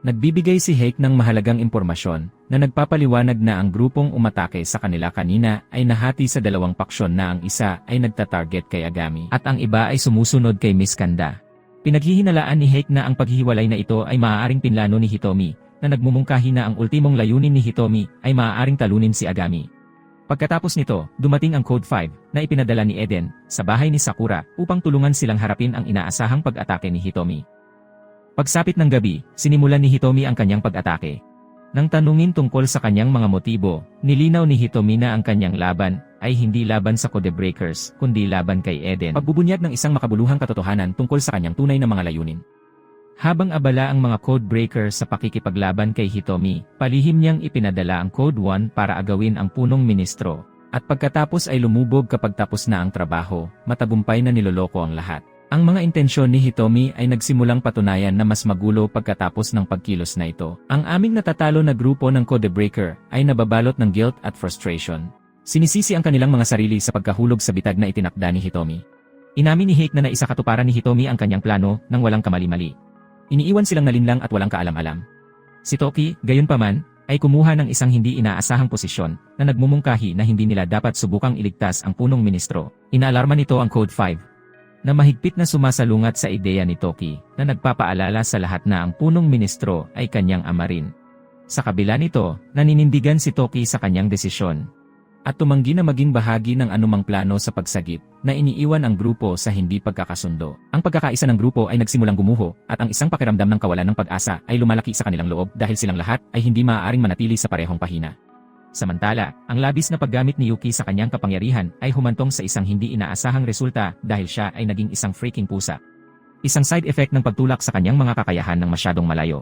Nagbibigay si Heike ng mahalagang impormasyon na nagpapaliwanag na ang grupong umatake sa kanila kanina ay nahati sa dalawang paksyon na ang isa ay nagtatarget kay Agami at ang iba ay sumusunod kay Miss Konda. Pinaghihinalaan ni Heike na ang paghihiwalay na ito ay maaaring pinlano ni Hitomi, na nagmumungkahi na ang ultimong layunin ni Hitomi ay maaaring talunin si Agami. Pagkatapos nito, dumating ang Code 5 na ipinadala ni Eden sa bahay ni Sakura upang tulungan silang harapin ang inaasahang pag-atake ni Hitomi. Pagsapit ng gabi, sinimulan ni Hitomi ang kanyang pag-atake. Nang tanungin tungkol sa kanyang mga motibo, nilinaw ni Hitomi na ang kanyang laban ay hindi laban sa Codebreakers, kundi laban kay Eden. Pagbubunyag ng isang makabuluhang katotohanan tungkol sa kanyang tunay na mga layunin. Habang abala ang mga Codebreaker sa pakikipaglaban kay Hitomi, palihim niyang ipinadala ang Code 1 para agawin ang punong ministro. At pagkatapos ay lumubog kapag tapos na ang trabaho, matagumpay na niloloko ang lahat. Ang mga intensyon ni Hitomi ay nagsimulang patunayan na mas magulo pagkatapos ng pagkilos na ito. Ang aming natatalo na grupo ng Codebreaker ay nababalot ng guilt at frustration. Sinisisi ang kanilang mga sarili sa pagkahulog sa bitag na itinakda ni Hitomi. Inamin ni Heike na naisakatuparan ni Hitomi ang kanyang plano nang walang kamali-mali. Iniiwan silang nalinlang at walang kaalam-alam. Si Toki, gayunpaman, ay kumuha ng isang hindi inaasahang posisyon na nagmumungkahi na hindi nila dapat subukang iligtas ang punong ministro. Inaalarma nito ang Code 5 na mahigpit na sumasalungat sa ideya ni Toki na nagpapaalala sa lahat na ang punong ministro ay kanyang ama rin. Sa kabila nito, naninindigan si Toki sa kanyang desisyon at tumanggi na maging bahagi ng anumang plano sa pagsagip na iniiwan ang grupo sa hindi pagkakasundo. Ang pagkakaisa ng grupo ay nagsimulang gumuho at ang isang pakiramdam ng kawalan ng pag-asa ay lumalaki sa kanilang loob dahil silang lahat ay hindi maaaring manatili sa parehong pahina. Samantala, ang labis na paggamit ni Yuki sa kanyang kapangyarihan ay humantong sa isang hindi inaasahang resulta dahil siya ay naging isang freaking pusa. Isang side effect ng pagtulak sa kanyang mga kakayahan ng masyadong malayo.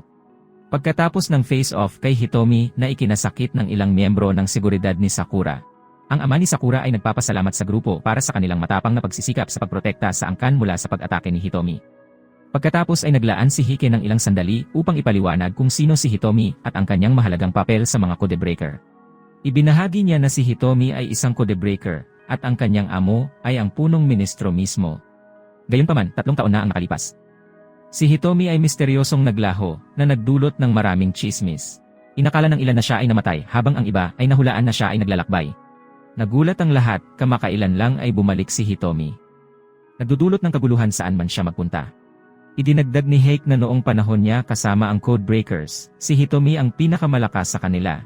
Pagkatapos ng face-off kay Hitomi na ikinasakit ng ilang miyembro ng seguridad ni Sakura, ang ama ni Sakura ay nagpapasalamat sa grupo para sa kanilang matapang na pagsisikap sa pagprotekta sa angkan mula sa pag-atake ni Hitomi. Pagkatapos ay naglaan si Heike ng ilang sandali upang ipaliwanag kung sino si Hitomi at ang kanyang mahalagang papel sa mga Codebreaker. Ibinahagi niya na si Hitomi ay isang Codebreaker at ang kanyang amo ay ang punong ministro mismo. Gayunpaman, 3 taon na ang nakalipas. Si Hitomi ay misteryosong naglaho na nagdulot ng maraming chismis. Inakala ng ilan na siya ay namatay habang ang iba ay nahulaan na siya ay naglalakbay. Nagulat ang lahat, kamakailan lang ay bumalik si Hitomi. Nagdudulot ng kaguluhan saan man siya magpunta. Idinagdag ni Heike na noong panahon niya kasama ang Codebreakers, si Hitomi ang pinakamalakas sa kanila.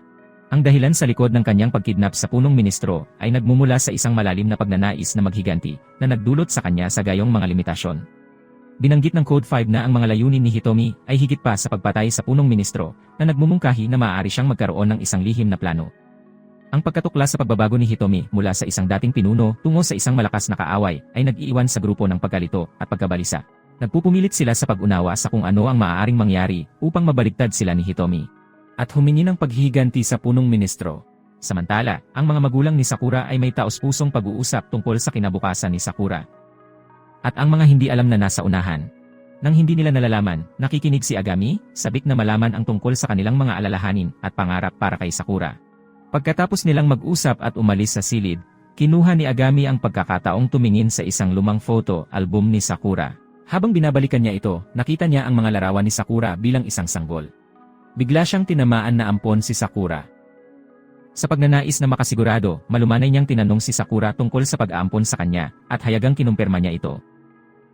Ang dahilan sa likod ng kanyang pagkidnap sa punong ministro ay nagmumula sa isang malalim na pagnanais na maghiganti na nagdulot sa kanya sa gayong mga limitasyon. Binanggit ng Code 5 na ang mga layunin ni Hitomi ay higit pa sa pagpatay sa punong ministro na nagmumungkahi na maaari siyang magkaroon ng isang lihim na plano. Ang pagkatuklas sa pagbabago ni Hitomi mula sa isang dating pinuno tungo sa isang malakas na kaaway ay nag-iiwan sa grupo ng pagkalito at pagkabalisa. Nagpupumilit sila sa pag-unawa sa kung ano ang maaaring mangyari upang mabaligtad sila ni Hitomi at humingi ng paghihiganti sa punong ministro. Samantala, ang mga magulang ni Sakura ay may taos-pusong pag-uusap tungkol sa kinabukasan ni Sakura. At ang mga hindi alam na nasa unahan. Nang hindi nila nalalaman, nakikinig si Agami, sabik na malaman ang tungkol sa kanilang mga alalahanin at pangarap para kay Sakura. Pagkatapos nilang mag-usap at umalis sa silid, Kinuha ni Agami ang pagkakataong tumingin sa isang lumang photo album ni Sakura. Habang binabalikan niya ito, nakita niya ang mga larawan ni Sakura bilang isang sanggol. Bigla siyang tinamaan na ampon si Sakura. Sa pagnanais na makasigurado, malumanay niyang tinanong si Sakura tungkol sa pag-aampon sa kanya, at hayagang kinumpirma niya ito.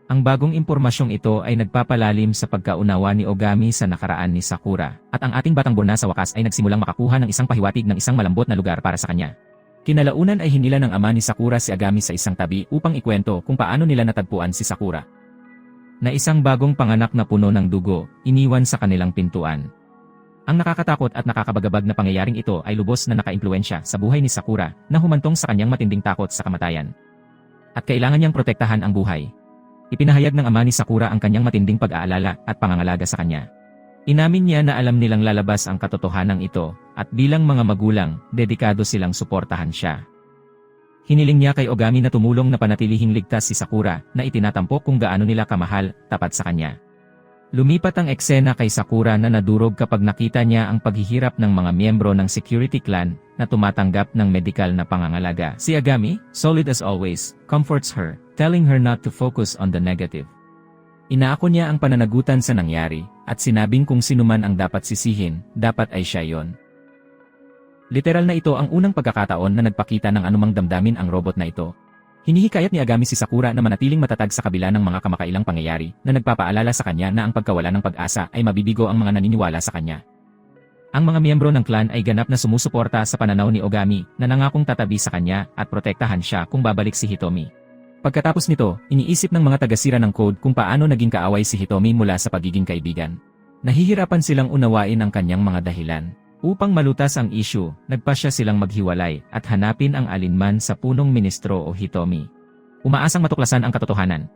Ang bagong impormasyong ito ay nagpapalalim sa pagkaunawa ni Ogami sa nakaraan ni Sakura, at ang ating batang burna sa wakas ay nagsimulang makakuha ng isang pahiwatig ng isang malambot na lugar para sa kanya. Kinalaunan ay hinila ng ama ni Sakura si Agami sa isang tabi upang ikwento kung paano nila natagpuan si Sakura. Na isang bagong panganak na puno ng dugo, iniwan sa kanilang pintuan. Ang nakakatakot at nakakabagabag na pangyayaring ito ay lubos na nakaimpluwensya sa buhay ni Sakura na humantong sa kanyang matinding takot sa kamatayan. At kailangan niyang protektahan ang buhay. Ipinahayag ng ama ni Sakura ang kanyang matinding pag-aalala at pangangalaga sa kanya. Inamin niya na alam nilang lalabas ang katotohanan ito, at bilang mga magulang, dedikado silang suportahan siya. Hiniling niya kay Ogami na tumulong na panatilihing ligtas si Sakura na itinatampok kung gaano nila kamahal, tapat sa kanya. Lumipat ang eksena kay Sakura na nadurog kapag nakita niya ang paghihirap ng mga miyembro ng security clan na tumatanggap ng medikal na pangangalaga. Si Agami, solid as always, comforts her, telling her not to focus on the negative. Inaako niya ang pananagutan sa nangyari, at sinabing kung sinuman ang dapat sisihin, dapat ay siya yon. Literal na ito ang unang pagkakataon na nagpakita ng anumang damdamin ang robot na ito. Hinihikayat ni Agami si Sakura na manatiling matatag sa kabila ng mga kamakailang pangyayari na nagpapaalala sa kanya na ang pagkawala ng pag-asa ay mabibigo ang mga naniniwala sa kanya. Ang mga miyembro ng clan ay ganap na sumusuporta sa pananaw ni Ogami na nangakong tatabi sa kanya at protektahan siya kung babalik si Hitomi. Pagkatapos nito, iniisip ng mga tagasira ng code kung paano naging kaaway si Hitomi mula sa pagiging kaibigan. Nahihirapan silang unawain ang kanyang mga dahilan. Upang malutas ang issue, nagpasya silang maghiwalay at hanapin ang alinman sa punong ministro o Hitomi. Umaasang matuklasan ang katotohanan.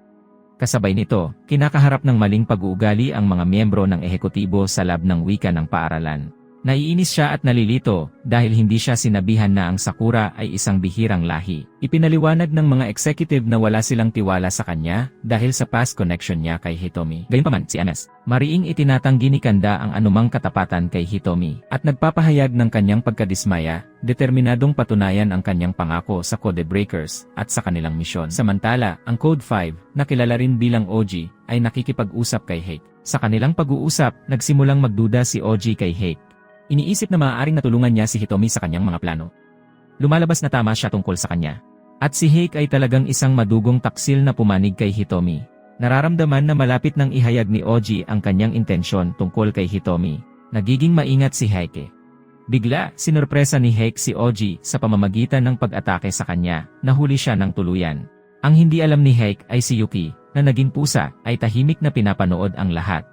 Kasabay nito, kinakaharap ng maling pag-uugali ang mga miyembro ng ehekutibo sa lab ng wika ng paaralan. Naiinis siya at nalilito dahil hindi siya sinabihan na ang Sakura ay isang bihirang lahi. Ipinaliwanag ng mga executive na wala silang tiwala sa kanya dahil sa past connection niya kay Hitomi. Gayunpaman, si MS, mariing itinatanggi ni Kanda ang anumang katapatan kay Hitomi at nagpapahayag ng kanyang pagkadismaya, determinadong patunayan ang kanyang pangako sa Code Breakers at sa kanilang misyon. Samantala, ang Code 5, na kilala rin bilang OG, ay nakikipag-usap kay Hake. Sa kanilang pag-uusap, nagsimulang magduda si OG kay Hake. Iniisip na maaaring natulungan niya si Hitomi sa kanyang mga plano. Lumalabas na tama siya tungkol sa kanya. At si Hake ay talagang isang madugong taksil na pumanig kay Hitomi. Nararamdaman na malapit nang ihayag ni OG ang kanyang intensyon tungkol kay Hitomi. Nagiging maingat si Hake. Bigla, sinurpresa ni Hake si OG sa pamamagitan ng pag-atake sa kanya, nahuli siya ng tuluyan. Ang hindi alam ni Hake ay si Yuki, na naging pusa, ay tahimik na pinapanood ang lahat.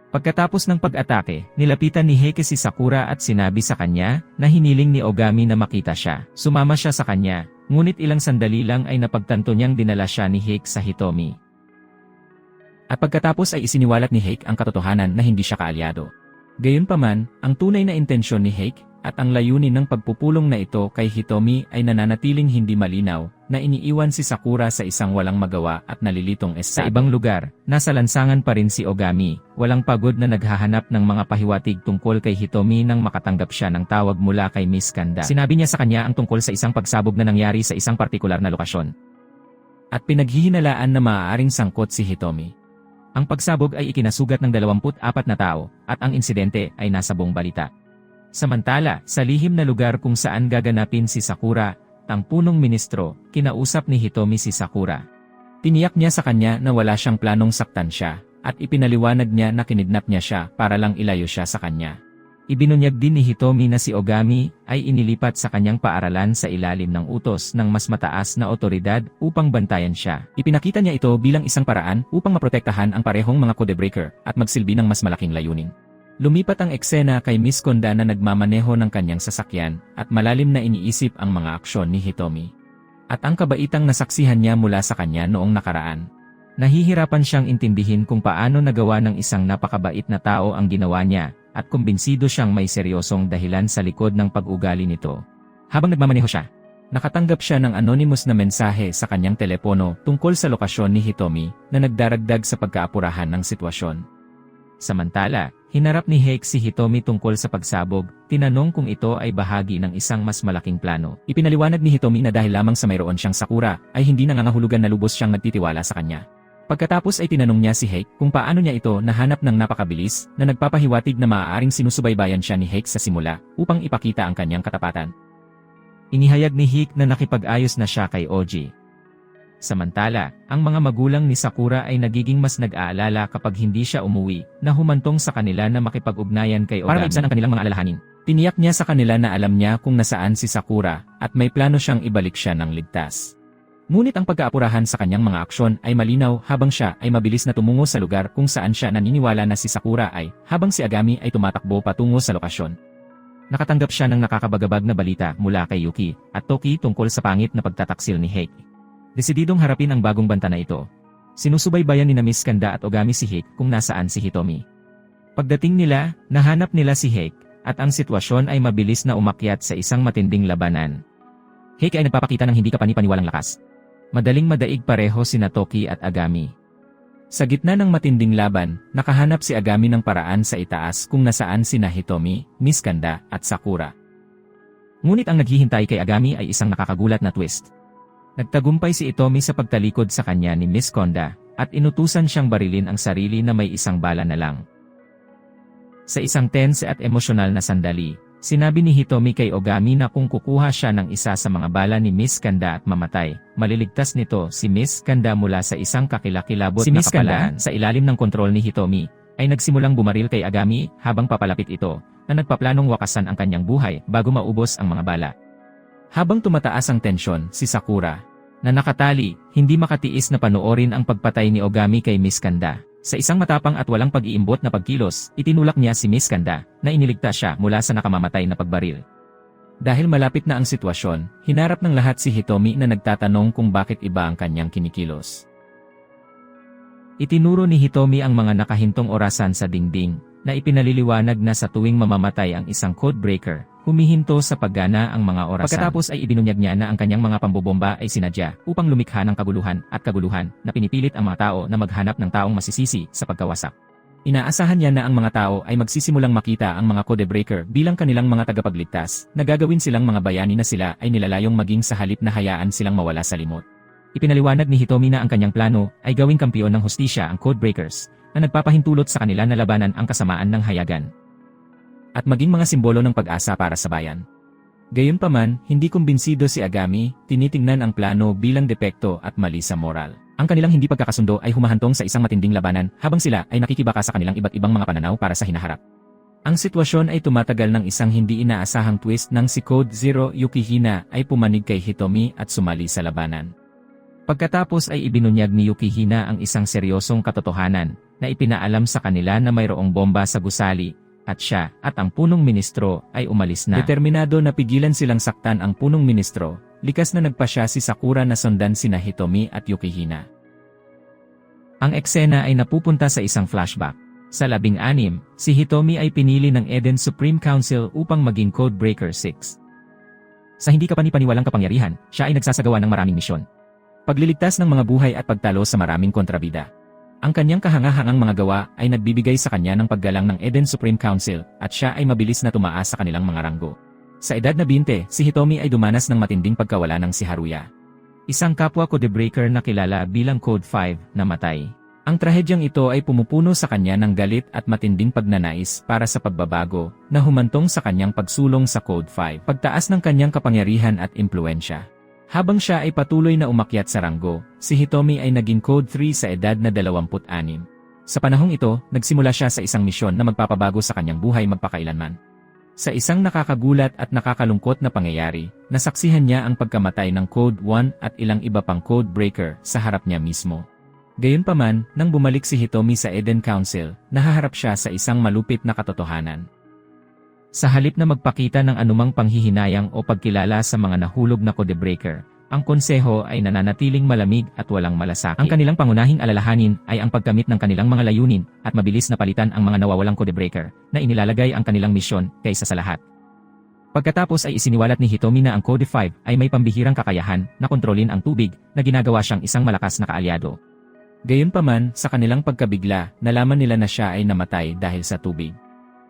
Pagkatapos ng pag-atake, nilapitan ni Hake si Sakura at sinabi sa kanya na hiniling ni Ogami na makita siya. Sumama siya sa kanya, ngunit ilang sandali lang ay napagtanto niyang dinala siya ni Hake sa Hitomi. At pagkatapos ay isiniwalat ni Hake ang katotohanan na hindi siya kaalyado. Gayunpaman, ang tunay na intensyon ni Hake at ang layunin ng pagpupulong na ito kay Hitomi ay nananatiling hindi malinaw, na iniiwan si Sakura sa isang walang magawa at nalilitong estado. Sa ibang lugar, nasa lansangan pa rin si Ogami, walang pagod na naghahanap ng mga pahiwatig tungkol kay Hitomi nang makatanggap siya ng tawag mula kay Miss Kanda. Sinabi niya sa kanya ang tungkol sa isang pagsabog na nangyari sa isang partikular na lokasyon. At pinaghihinalaan na maaaring sangkot si Hitomi. Ang pagsabog ay ikinasugat ng 24 na tao, at ang insidente ay nasa buong balita. Samantala, sa lihim na lugar kung saan gaganapin si Sakura, ang punong ministro, kinausap ni Hitomi si Sakura. Tiniyak niya sa kanya na wala siyang planong saktan siya, at ipinaliwanag niya na kinidnap niya siya para lang ilayo siya sa kanya. Ibinunyag din ni Hitomi na si Ogami ay inilipat sa kanyang paaralan sa ilalim ng utos ng mas mataas na otoridad upang bantayan siya. Ipinakita niya ito bilang isang paraan upang maprotektahan ang parehong mga codebreaker at magsilbi ng mas malaking layunin. Lumipat ang eksena kay Miss Konda na nagmamaneho ng kanyang sasakyan at malalim na iniisip ang mga aksyon ni Hitomi. At ang kabaitang nasaksihan niya mula sa kanya noong nakaraan. Nahihirapan siyang intindihin kung paano nagawa ng isang napakabait na tao ang ginawa niya at kumbinsido siyang may seryosong dahilan sa likod ng pag-ugali nito. Habang nagmamaneho siya, nakatanggap siya ng anonymous na mensahe sa kanyang telepono tungkol sa lokasyon ni Hitomi na nagdaragdag sa pagkaapurahan ng sitwasyon. Samantala, hinarap ni Heike si Hitomi tungkol sa pagsabog, tinanong kung ito ay bahagi ng isang mas malaking plano. Ipinaliwanag ni Hitomi na dahil lamang sa mayroon siyang Sakura, ay hindi nangangahulugan na lubos siyang nagtitiwala sa kanya. Pagkatapos ay tinanong niya si Heike kung paano niya ito nahanap ng napakabilis na nagpapahiwatig na maaaring sinusubaybayan siya ni Heike sa simula upang ipakita ang kanyang katapatan. Inihayag ni Heike na nakipag-ayos na siya kay Oji. Samantala, ang mga magulang ni Sakura ay nagiging mas nag-aalala kapag hindi siya umuwi, na humantong sa kanila na makipag-ugnayan kay Ogami para maibsan ang kanilang mga alalahanin. Tiniyak niya sa kanila na alam niya kung nasaan si Sakura at may plano siyang ibalik siya ng ligtas. Ngunit ang pagkaapurahan sa kanyang mga aksyon ay malinaw habang siya ay mabilis na tumungo sa lugar kung saan siya naniniwala na si Sakura ay, habang si Agami ay tumatakbo patungo sa lokasyon. Nakatanggap siya ng nakakabagabag na balita mula kay Yuki at Toki tungkol sa pangit na pagtataksil ni Heike. Desididong harapin ang bagong banta na ito. Sinusubaybayan ni Miss Kanda at Ogami si Heike kung nasaan si Hitomi. Pagdating nila, nahanap nila si Heike at ang sitwasyon ay mabilis na umakyat sa isang matinding labanan. Heike ay nagpapakita ng hindi kapani-paniwalang lakas. Madaling madaig pareho sina Toki at Agami. Sa gitna ng matinding laban, nakahanap si Agami ng paraan sa itaas kung nasaan sina Hitomi, Miss Kanda at Sakura. Ngunit ang naghihintay kay Agami ay isang nakakagulat na twist. Nagtagumpay si Hitomi sa pagtalikod sa kanya ni Miss Kanda at inutusan siyang barilin ang sarili na may isang bala na lang. Sa isang tense at emosyonal na sandali, sinabi ni Hitomi kay Ogami na kung kukuha siya ng isa sa mga bala ni Miss Kanda at mamatay, maliligtas nito si Miss Kanda mula sa isang kakilakilabot na kapalaran. Sa ilalim ng kontrol ni Hitomi, ay nagsimulang bumaril kay Agami habang papalapit ito, na nagpaplanong wakasan ang kanyang buhay bago maubos ang mga bala. Habang tumataas ang tensyon, si Sakura, na nakatali, hindi makatiis na panoorin ang pagpatay ni Ogami kay Miss Kanda. Sa isang matapang at walang pag-iimbot na pagkilos, itinulak niya si Miss Kanda, na iniligtas siya mula sa nakamamatay na pagbaril. Dahil malapit na ang sitwasyon, hinarap ng lahat si Hitomi na nagtatanong kung bakit iba ang kanyang kinikilos. Itinuro ni Hitomi ang mga nakahintong orasan sa dingding, na ipinaliliwanag na sa tuwing mamamatay ang isang codebreaker, humihinto sa paggana ang mga orasan. Pagkatapos ay ibinunyag niya na ang kanyang mga pambobomba ay sinadya upang lumikha ng kaguluhan na pinipilit ang mga tao na maghanap ng taong masisisi sa pagkawasak. Inaasahan niya na ang mga tao ay magsisimulang makita ang mga codebreaker bilang kanilang mga tagapagligtas, na gagawin silang mga bayani na sila ay nilalayong maging sa halip na hayaan silang mawala sa limot. Ipinaliwanag ni Hitomi na ang kanyang plano ay gawing kampiyon ng hustisya ang codebreakers, na nagpapahintulot sa kanila na labanan ang kasamaan ng hayagan at maging mga simbolo ng pag-asa para sa bayan. Gayunpaman, hindi kumbinsido si Agami, tinitingnan ang plano bilang depekto at mali sa moral. Ang kanilang hindi pagkakasundo ay humahantong sa isang matinding labanan habang sila ay nakikibaka sa kanilang iba't ibang mga pananaw para sa hinaharap. Ang sitwasyon ay tumatagal ng isang hindi inaasahang twist nang si Code Zero Yukihina ay pumanig kay Hitomi at sumali sa labanan. Pagkatapos ay ibinunyag ni Yukihina ang isang seryosong katotohanan na ipinaalam sa kanila na mayroong bomba sa gusali, at siya at ang punong ministro ay umalis na. Determinado na pigilan silang saktan ang punong ministro, likas na nagpasya si Sakura na sundan sina Hitomi at Yukihina. Ang eksena ay napupunta sa isang flashback. Sa 16, si Hitomi ay pinili ng Eden Supreme Council upang maging Codebreaker 6. Sa hindi kapani-paniwalang kapangyarihan, siya ay nagsasagawa ng maraming misyon. Pagliligtas ng mga buhay at pagtalo sa maraming kontrabida. Ang kanyang kahangahangang mga gawa ay nagbibigay sa kanya ng paggalang ng Eden Supreme Council at siya ay mabilis na tumaas sa kanilang mga ranggo. Sa edad na 20, si Hitomi ay dumanas ng matinding pagkawala ng si Haruya. Isang kapwa codebreaker na kilala bilang Code 5 na matay. Ang trahedyang ito ay pumupuno sa kanya ng galit at matinding pagnanais para sa pagbabago na humantong sa kanyang pagsulong sa Code 5. Pagtaas ng kanyang kapangyarihan at impluensya. Habang siya ay patuloy na umakyat sa ranggo, si Hitomi ay naging Code 3 sa edad na 26. Sa panahong ito, nagsimula siya sa isang misyon na magpapabago sa kanyang buhay magpakailanman. Sa isang nakakagulat at nakakalungkot na pangyayari, nasaksihan niya ang pagkamatay ng Code 1 at ilang iba pang code breaker sa harap niya mismo. Gayunpaman, nang bumalik si Hitomi sa Eden Council, nahaharap siya sa isang malupit na katotohanan. Sa halip na magpakita ng anumang panghihinayang o pagkilala sa mga nahulog na codebreaker, ang konseho ay nananatiling malamig at walang malasakit. Ang kanilang pangunahing alalahanin ay ang pagkamit ng kanilang mga layunin at mabilis na palitan ang mga nawawalang codebreaker na inilalagay ang kanilang misyon kaysa sa lahat. Pagkatapos ay isiniwalat ni Hitomi na ang Code 5 ay may pambihirang kakayahan na kontrolin ang tubig na ginagawa siyang isang malakas na kaalyado. Gayunpaman, sa kanilang pagkabigla, nalaman nila na siya ay namatay dahil sa tubig.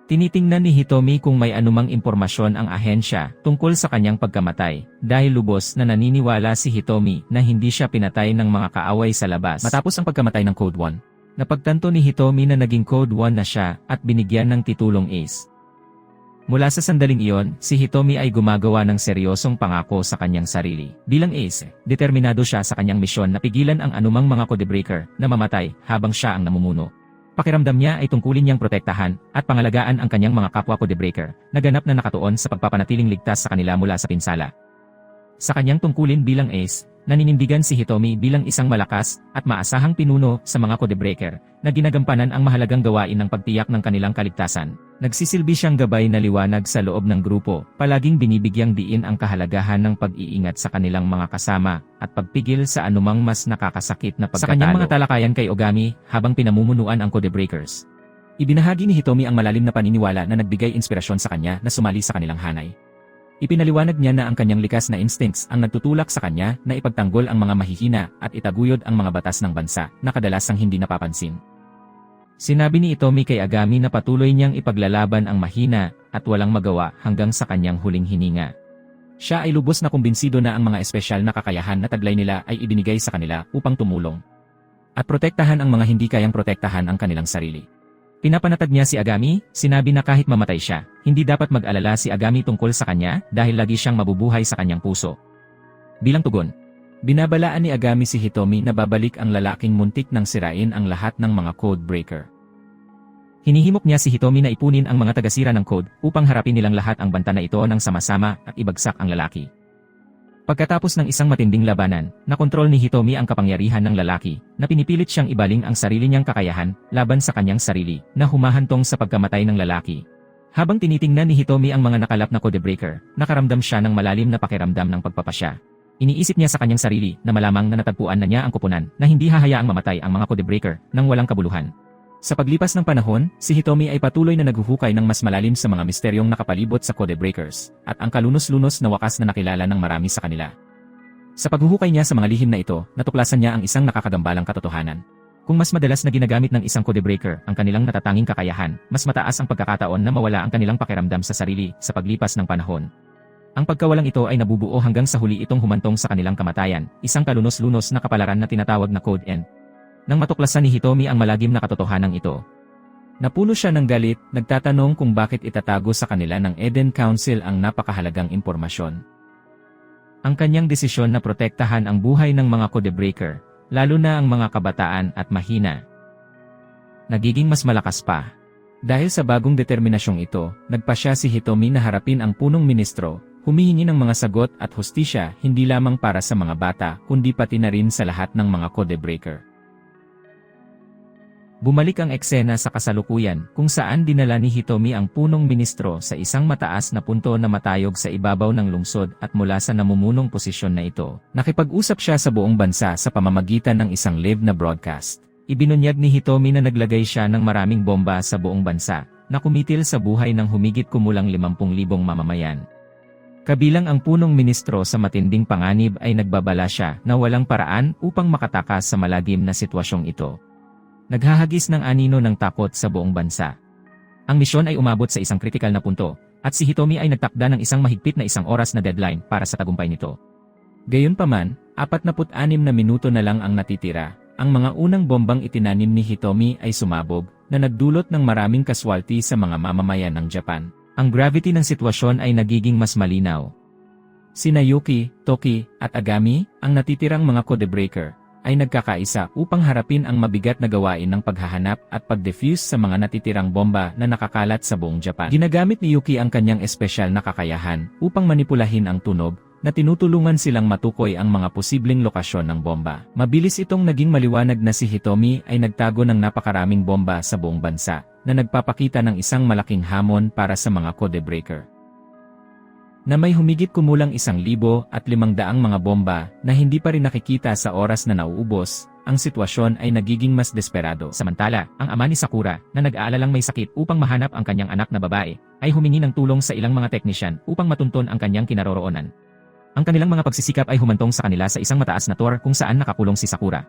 Tinitingnan ni Hitomi kung may anumang impormasyon ang ahensya tungkol sa kanyang pagkamatay, dahil lubos na naniniwala si Hitomi na hindi siya pinatay ng mga kaaway sa labas. Matapos ang pagkamatay ng Code 1, napagtanto ni Hitomi na naging Code 1 na siya at binigyan ng titulong Ace. Mula sa sandaling iyon, si Hitomi ay gumagawa ng seryosong pangako sa kanyang sarili. Bilang Ace, determinado siya sa kanyang misyon na pigilan ang anumang mga codebreaker na mamatay habang siya ang namumuno. Pakiramdam niya ay tungkulin niyang protektahan at pangalagaan ang kanyang mga kapwa codebreaker na ganap na nakatuon sa pagpapanatiling ligtas sa kanila mula sa pinsala. Sa kanyang tungkulin bilang Ace, naninindigan si Hitomi bilang isang malakas at maasahang pinuno sa mga codebreaker na ginagampanan ang mahalagang gawain ng pagtiyak ng kanilang kaligtasan. Nagsisilbi siyang gabay na liwanag sa loob ng grupo, palaging binibigyang diin ang kahalagahan ng pag-iingat sa kanilang mga kasama at pagpigil sa anumang mas nakakasakit na pagkatalo. Sa kanyang mga talakayan kay Ogami habang pinamumunuan ang codebreakers, ibinahagi ni Hitomi ang malalim na paniniwala na nagbigay inspirasyon sa kanya na sumali sa kanilang hanay. Ipinaliwanag niya na ang kanyang likas na instincts ang nagtutulak sa kanya na ipagtanggol ang mga mahihina at itaguyod ang mga batas ng bansa na kadalasang hindi napapansin. Sinabi ni Hitomi kay Agami na patuloy niyang ipaglalaban ang mahina at walang magawa hanggang sa kanyang huling hininga. Siya ay lubos na kumbinsido na ang mga espesyal na kakayahan na taglay nila ay ibinigay sa kanila upang tumulong at protektahan ang mga hindi kayang protektahan ang kanilang sarili. Pinapanatag niya si Agami, sinabi na kahit mamatay siya, hindi dapat mag-alala si Agami tungkol sa kanya dahil lagi siyang mabubuhay sa kanyang puso. Bilang tugon, binabalaan ni Agami si Hitomi na babalik ang lalaking muntik nang sirain ang lahat ng mga code breaker. Hinihimok niya si Hitomi na ipunin ang mga tagasira ng code upang harapin nilang lahat ang banta na ito ng sama-sama at ibagsak ang lalaki. Pagkatapos ng isang matinding labanan, nakontrol ni Hitomi ang kapangyarihan ng lalaki na pinipilit siyang ibaling ang sarili niyang kakayahan laban sa kanyang sarili na humahantong sa pagkamatay ng lalaki. Habang tinitingnan ni Hitomi ang mga nakalap na codebreaker, nakaramdam siya ng malalim na pakiramdam ng pagpapasya. Iniisip niya sa kanyang sarili na malamang na natagpuan na niya ang kupunan na hindi hahayaang mamatay ang mga codebreaker nang walang kabuluhan. Sa paglipas ng panahon, si Hitomi ay patuloy na naghuhukay ng mas malalim sa mga misteryong nakapalibot sa codebreakers at ang kalunos-lunos na wakas na nakilala ng marami sa kanila. Sa paghuhukay niya sa mga lihim na ito, natuklasan niya ang isang nakakagambalang katotohanan. Kung mas madalas na ginagamit ng isang codebreaker ang kanilang natatanging kakayahan, mas mataas ang pagkakataon na mawala ang kanilang pakiramdam sa sarili sa paglipas ng panahon. Ang pagkawalang ito ay nabubuo hanggang sa huli itong humantong sa kanilang kamatayan, isang kalunos-lunos na kapalaran na tinatawag na Code N. Nang matuklasan ni Hitomi ang malagim na katotohanan ito, napuno siya ng galit, nagtatanong kung bakit itatago sa kanila ng Eden Council ang napakahalagang impormasyon. Ang kanyang desisyon na protektahan ang buhay ng mga codebreaker, lalo na ang mga kabataan at mahina, nagiging mas malakas pa. Dahil sa bagong determinasyong ito, nagpasya si Hitomi na harapin ang punong ministro, humihingi ng mga sagot at hustisya hindi lamang para sa mga bata kundi pati na rin sa lahat ng mga codebreaker. Bumalik ang eksena sa kasalukuyan kung saan dinala ni Hitomi ang punong ministro sa isang mataas na punto na matayog sa ibabaw ng lungsod at mula sa namumunong posisyon na ito, nakipag-usap siya sa buong bansa sa pamamagitan ng isang live na broadcast. Ibinunyag ni Hitomi na naglagay siya ng maraming bomba sa buong bansa na kumitil sa buhay ng humigit kumulang 50,000 mamamayan. Kabilang ang punong ministro sa matinding panganib ay nagbabala siya na walang paraan upang makatakas sa malagim na sitwasyong ito. Naghahagis ng anino ng takot sa buong bansa. Ang misyon ay umabot sa isang kritikal na punto, at si Hitomi ay nagtakda ng isang mahigpit na 1 oras na deadline para sa tagumpay nito. Gayunpaman, 46 na minuto na lang ang natitira. Ang mga unang bombang itinanim ni Hitomi ay sumabog, na nagdulot ng maraming kaswalti sa mga mamamayan ng Japan. Ang gravity ng sitwasyon ay nagiging mas malinaw. Sina Yuki, Toki, at Agami, ang natitirang mga codebreaker, ay nagkakaisa upang harapin ang mabigat na gawain ng paghahanap at pag-defuse sa mga natitirang bomba na nakakalat sa buong Japan. Ginagamit ni Yuki ang kanyang espesyal na kakayahan upang manipulahin ang tunog, na tinutulungan silang matukoy ang mga posibleng lokasyon ng bomba. Mabilis itong naging maliwanag na si Hitomi ay nagtago ng napakaraming bomba sa buong bansa, na nagpapakita ng isang malaking hamon para sa mga codebreaker. Na may humigit kumulang 1,500 mga bomba na hindi pa rin nakikita sa oras na nauubos, ang sitwasyon ay nagiging mas desperado. Samantala, ang ama ni Sakura, na nag-aalalang may sakit upang mahanap ang kanyang anak na babae, ay humingi ng tulong sa ilang mga teknisyan upang matunton ang kanyang kinaroroonan. Ang kanilang mga pagsisikap ay humantong sa kanila sa isang mataas na tower kung saan nakakulong si Sakura.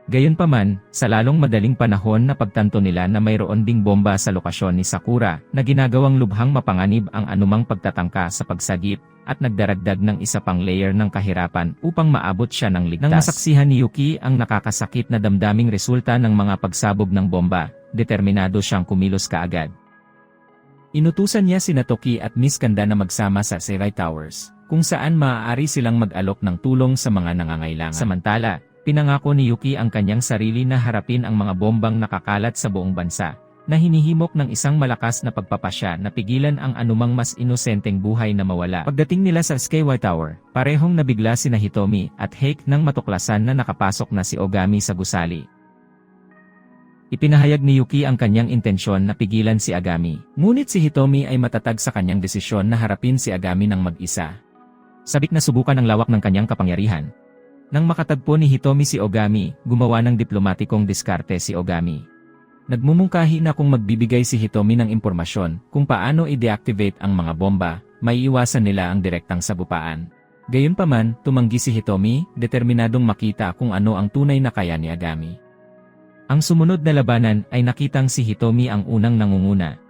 Gayunpaman, sa lalong madaling panahon na pagtanto nila na mayroon ding bomba sa lokasyon ni Sakura na ginagawang lubhang mapanganib ang anumang pagtatangka sa pagsagip, at nagdaragdag ng isa pang layer ng kahirapan upang maabot siya ng ligtas. Nang masaksihan ni Yuki ang nakakasakit na damdaming resulta ng mga pagsabog ng bomba, determinado siyang kumilos kaagad. Inutusan niya sina Toki at Miss Kanda na magsama sa Seirai Towers, kung saan maaari silang mag-alok ng tulong sa mga nangangailangan. Samantala, pinangako ni Yuki ang kanyang sarili na harapin ang mga bombang nakakalat sa buong bansa, na hinihimok ng isang malakas na pagpapasya na pigilan ang anumang mas inosenteng buhay na mawala. Pagdating nila sa Skyway Tower, parehong nabigla sina Hitomi at Heike nang matuklasan na nakapasok na si Ogami sa gusali. Ipinahayag ni Yuki ang kanyang intensyon na pigilan si Agami, ngunit si Hitomi ay matatag sa kanyang desisyon na harapin si Agami ng mag-isa. Sabik na subukan ang lawak ng kanyang kapangyarihan. Nang makatagpo ni Hitomi si Ogami, gumawa ng diplomatikong diskarte si Ogami. Nagmumungkahi na kung magbibigay si Hitomi ng impormasyon kung paano i-deactivate ang mga bomba, maiiwasan nila ang direktang sabupaan. Gayunpaman, tumanggi si Hitomi, determinadong makita kung ano ang tunay na kaya ni Agami. Ang sumunod na labanan ay nakitang si Hitomi ang unang nangunguna.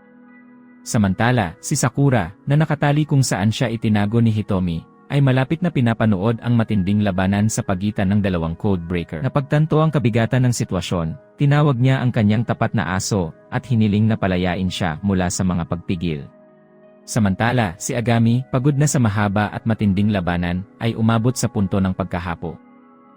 Samantala, si Sakura, na nakatali kung saan siya itinago ni Hitomi, ay malapit na pinapanood ang matinding labanan sa pagitan ng dalawang codebreaker. Napagtanto ang kabigatan ng sitwasyon, tinawag niya ang kanyang tapat na aso, at hiniling na palayain siya mula sa mga pagpigil. Samantala, si Agami, pagod na sa mahaba at matinding labanan, ay umabot sa punto ng pagkahapo.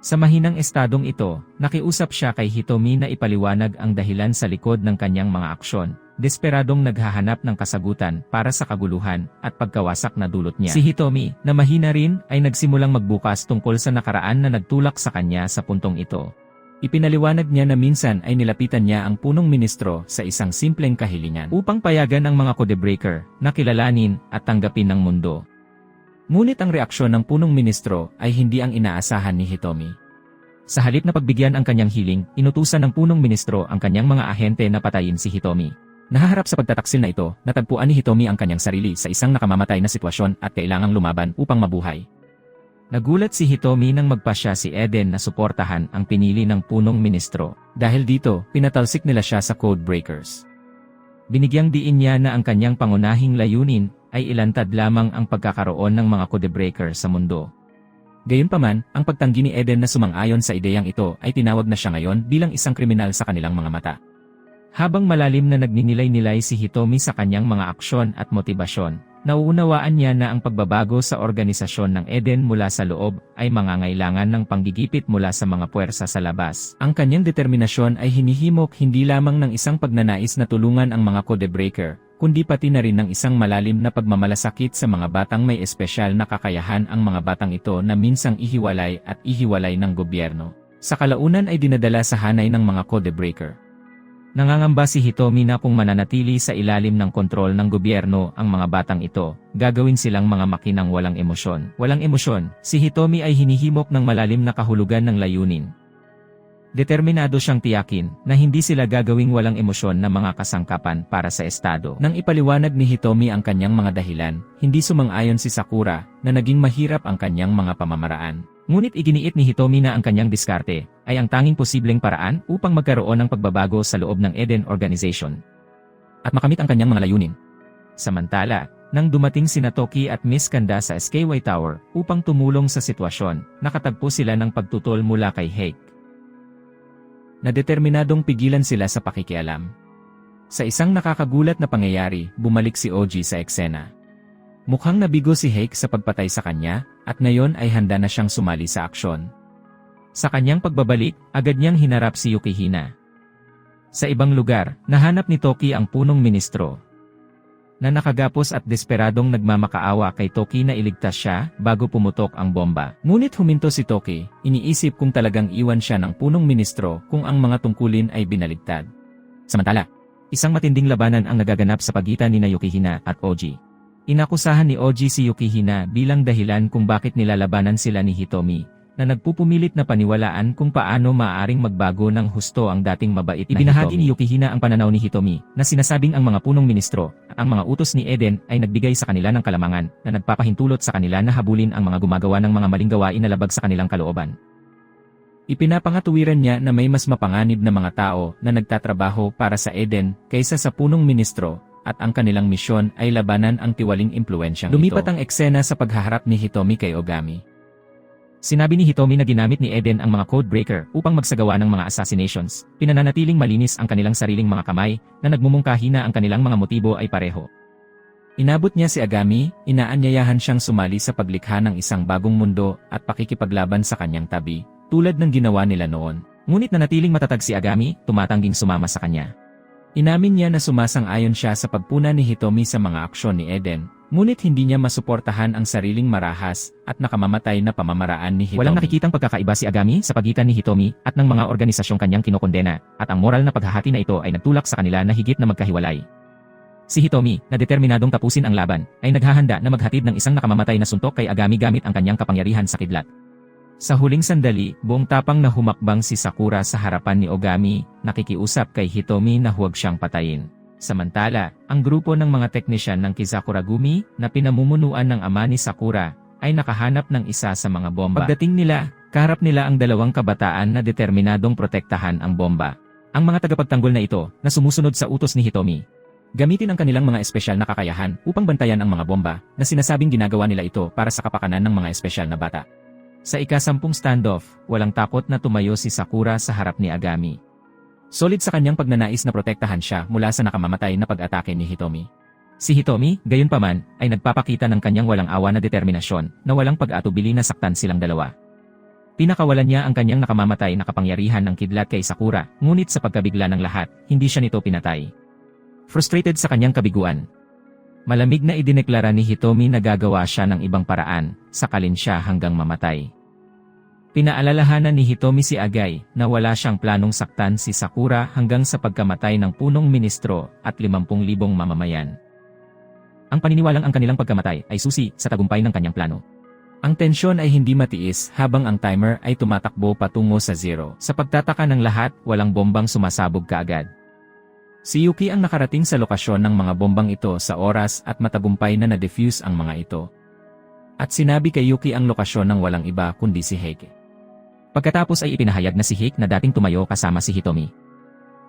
Sa mahinang estadong ito, nakiusap siya kay Hitomi na ipaliwanag ang dahilan sa likod ng kanyang mga aksyon. Desperadong naghahanap ng kasagutan para sa kaguluhan at pagkawasak na dulot niya. Si Hitomi, na mahina rin, ay nagsimulang magbukas tungkol sa nakaraan na nagtulak sa kanya sa puntong ito. Ipinaliwanag niya na minsan ay nilapitan niya ang punong ministro sa isang simpleng kahilingan upang payagan ang mga codebreaker na kilalanin at tanggapin ng mundo. Ngunit ang reaksyon ng punong ministro ay hindi ang inaasahan ni Hitomi. Sa halip na pagbigyan ang kanyang hiling, inutusan ng punong ministro ang kanyang mga ahente na patayin si Hitomi. Nahaharap sa pagtataksil na ito, natagpuan ni Hitomi ang kanyang sarili sa isang nakamamatay na sitwasyon at kailangang lumaban upang mabuhay. Nagulat si Hitomi nang magpasya si Eden na suportahan ang pinili ng punong ministro. Dahil dito, pinatalsik nila siya sa codebreakers. Binigyang diin niya na ang kanyang pangunahing layunin ay ilantad lamang ang pagkakaroon ng mga codebreaker sa mundo. Gayunpaman, ang pagtanggi ni Eden na sumang-ayon sa ideyang ito ay tinawag na siya ngayon bilang isang kriminal sa kanilang mga mata. Habang malalim na nagninilay-nilay si Hitomi sa kanyang mga aksyon at motibasyon, nauunawaan niya na ang pagbabago sa organisasyon ng Eden mula sa loob ay mangangailangan ng panggigipit mula sa mga puwersa sa labas. Ang kanyang determinasyon ay hinihimok hindi lamang ng isang pagnanais na tulungan ang mga codebreaker, kundi pati na rin ng isang malalim na pagmamalasakit sa mga batang may espesyal na kakayahan. Ang mga batang ito na minsang ihiwalay at ihiwalay ng gobyerno, sa kalaunan ay dinadala sa hanay ng mga codebreaker. Nangangamba si Hitomi na kung mananatili sa ilalim ng kontrol ng gobyerno ang mga batang ito, gagawin silang mga makinang walang emosyon. Walang emosyon, si Hitomi ay hinihimok ng malalim na kahulugan ng layunin. Determinado siyang tiyakin na hindi sila gagawing walang emosyon na mga kasangkapan para sa estado. Nang ipaliwanag ni Hitomi ang kanyang mga dahilan, hindi sumang-ayon si Sakura na naging mahirap ang kanyang mga pamamaraan. Ngunit iginiit ni Hitomi na ang kanyang diskarte ay ang tanging posibleng paraan upang magkaroon ng pagbabago sa loob ng Eden Organization at makamit ang kanyang mga layunin. Samantala, nang dumating sina Toki at Miss Kanda sa Skyway Tower upang tumulong sa sitwasyon, nakatagpo sila ng pagtutol mula kay Heike, na determinadong pigilan sila sa pakikialam. Sa isang nakakagulat na pangyayari, bumalik si Oji sa eksena. Mukhang nabigo si Heike sa pagpatay sa kanya, at ngayon ay handa na siyang sumali sa aksyon. Sa kanyang pagbabalik, agad niyang hinarap si Yukihina. Sa ibang lugar, nahanap ni Toki ang punong ministro, na nakagapos at desperadong nagmamakaawa kay Toki na iligtas siya bago pumutok ang bomba. Ngunit huminto si Toki, iniisip kung talagang iwan siya ng punong ministro kung ang mga tungkulin ay binaligtad. Samantala, isang matinding labanan ang nagaganap sa pagitan ni Yukihina at Oji. Inakusahan ni Oji si Yukihina bilang dahilan kung bakit nilalabanan sila ni Hitomi, na nagpupumilit na paniwalaan kung paano maaaring magbago ng husto ang dating mabait na Hitomi. Ibinahagi ni Yukihina ang pananaw ni Hitomi, na sinasabing ang mga punong ministro, ang mga utos ni Eden ay nagbigay sa kanila ng kalamangan, na nagpapahintulot sa kanila na habulin ang mga gumagawa ng mga maling gawain na labag sa kanilang kalooban. Ipinapangatuwiran niya na may mas mapanganib na mga tao na nagtatrabaho para sa Eden kaysa sa punong ministro, at ang kanilang misyon ay labanan ang tiwaling impluensyang ito. Lumipat ang eksena sa paghaharap ni Hitomi kay Ogami. Sinabi ni Hitomi na ginamit ni Eden ang mga codebreaker upang magsagawa ng mga assassinations, pinananatiling malinis ang kanilang sariling mga kamay, na nagmumungkahi na ang kanilang mga motibo ay pareho. Inabot niya si Agami, inaanyayahan siyang sumali sa paglikha ng isang bagong mundo at pakikipaglaban sa kanyang tabi, tulad ng ginawa nila noon. Ngunit nanatiling matatag si Agami, tumatangging sumama sa kanya. Inamin niya na sumasang-ayon siya sa pagpuna ni Hitomi sa mga aksyon ni Eden, ngunit hindi niya masuportahan ang sariling marahas at nakamamatay na pamamaraan ni Hitomi. Walang nakikitang pagkakaiba si Agami sa pagitan ni Hitomi at ng mga organisasyong kanyang kinokondena, at ang moral na paghahati na ito ay nagtulak sa kanila na higit na magkahiwalay. Si Hitomi, na determinadong tapusin ang laban, ay naghahanda na maghatid ng isang nakamamatay na suntok kay Agami gamit ang kanyang kapangyarihan sa kidlat. Sa huling sandali, buong tapang na humakbang si Sakura sa harapan ni Ogami, nakikiusap kay Hitomi na huwag siyang patayin. Samantala, ang grupo ng mga teknisyan ng Kizakuragumi, na pinamumunuan ng ama ni Sakura, ay nakahanap ng isa sa mga bomba. Pagdating nila, kaharap nila ang dalawang kabataan na determinadong protektahan ang bomba. Ang mga tagapagtanggol na ito, na sumusunod sa utos ni Hitomi, gamitin ang kanilang mga espesyal na kakayahan upang bantayan ang mga bomba, na sinasabing ginagawa nila ito para sa kapakanan ng mga espesyal na bata. Sa ika-10 standoff, walang takot na tumayo si Sakura sa harap ni Agami. Solid sa kanyang pagnanais na protektahan siya mula sa nakamamatay na pag-atake ni Hitomi. Si Hitomi, gayunpaman, ay nagpapakita ng kanyang walang awa na determinasyon na walang pag-atubili na saktan silang dalawa. Pinakawalan niya ang kanyang nakamamatay na kapangyarihan ng kidlat kay Sakura, ngunit sa pagkabigla ng lahat, hindi siya nito pinatay. Frustrated sa kanyang kabiguan, malamig na idineklara ni Hitomi na gagawa siya ng ibang paraan, sakalin siya hanggang mamatay. Pinaalalahanan ni Hitomi si Agay na wala siyang planong saktan si Sakura hanggang sa pagkamatay ng punong ministro at 50,000 mamamayan. Ang paniniwalang ang kanilang pagkamatay ay susi sa tagumpay ng kanyang plano. Ang tensyon ay hindi matiis habang ang timer ay tumatakbo patungo sa zero. Sa pagtataka ng lahat, walang bombang sumasabog kaagad. Si Yuki ang nakarating sa lokasyon ng mga bombang ito sa oras at matagumpay na na-defuse ang mga ito. At sinabi kay Yuki ang lokasyon ng walang iba kundi si Heike. Pagkatapos ay ipinahayag na si Heike na dating tumayo kasama si Hitomi.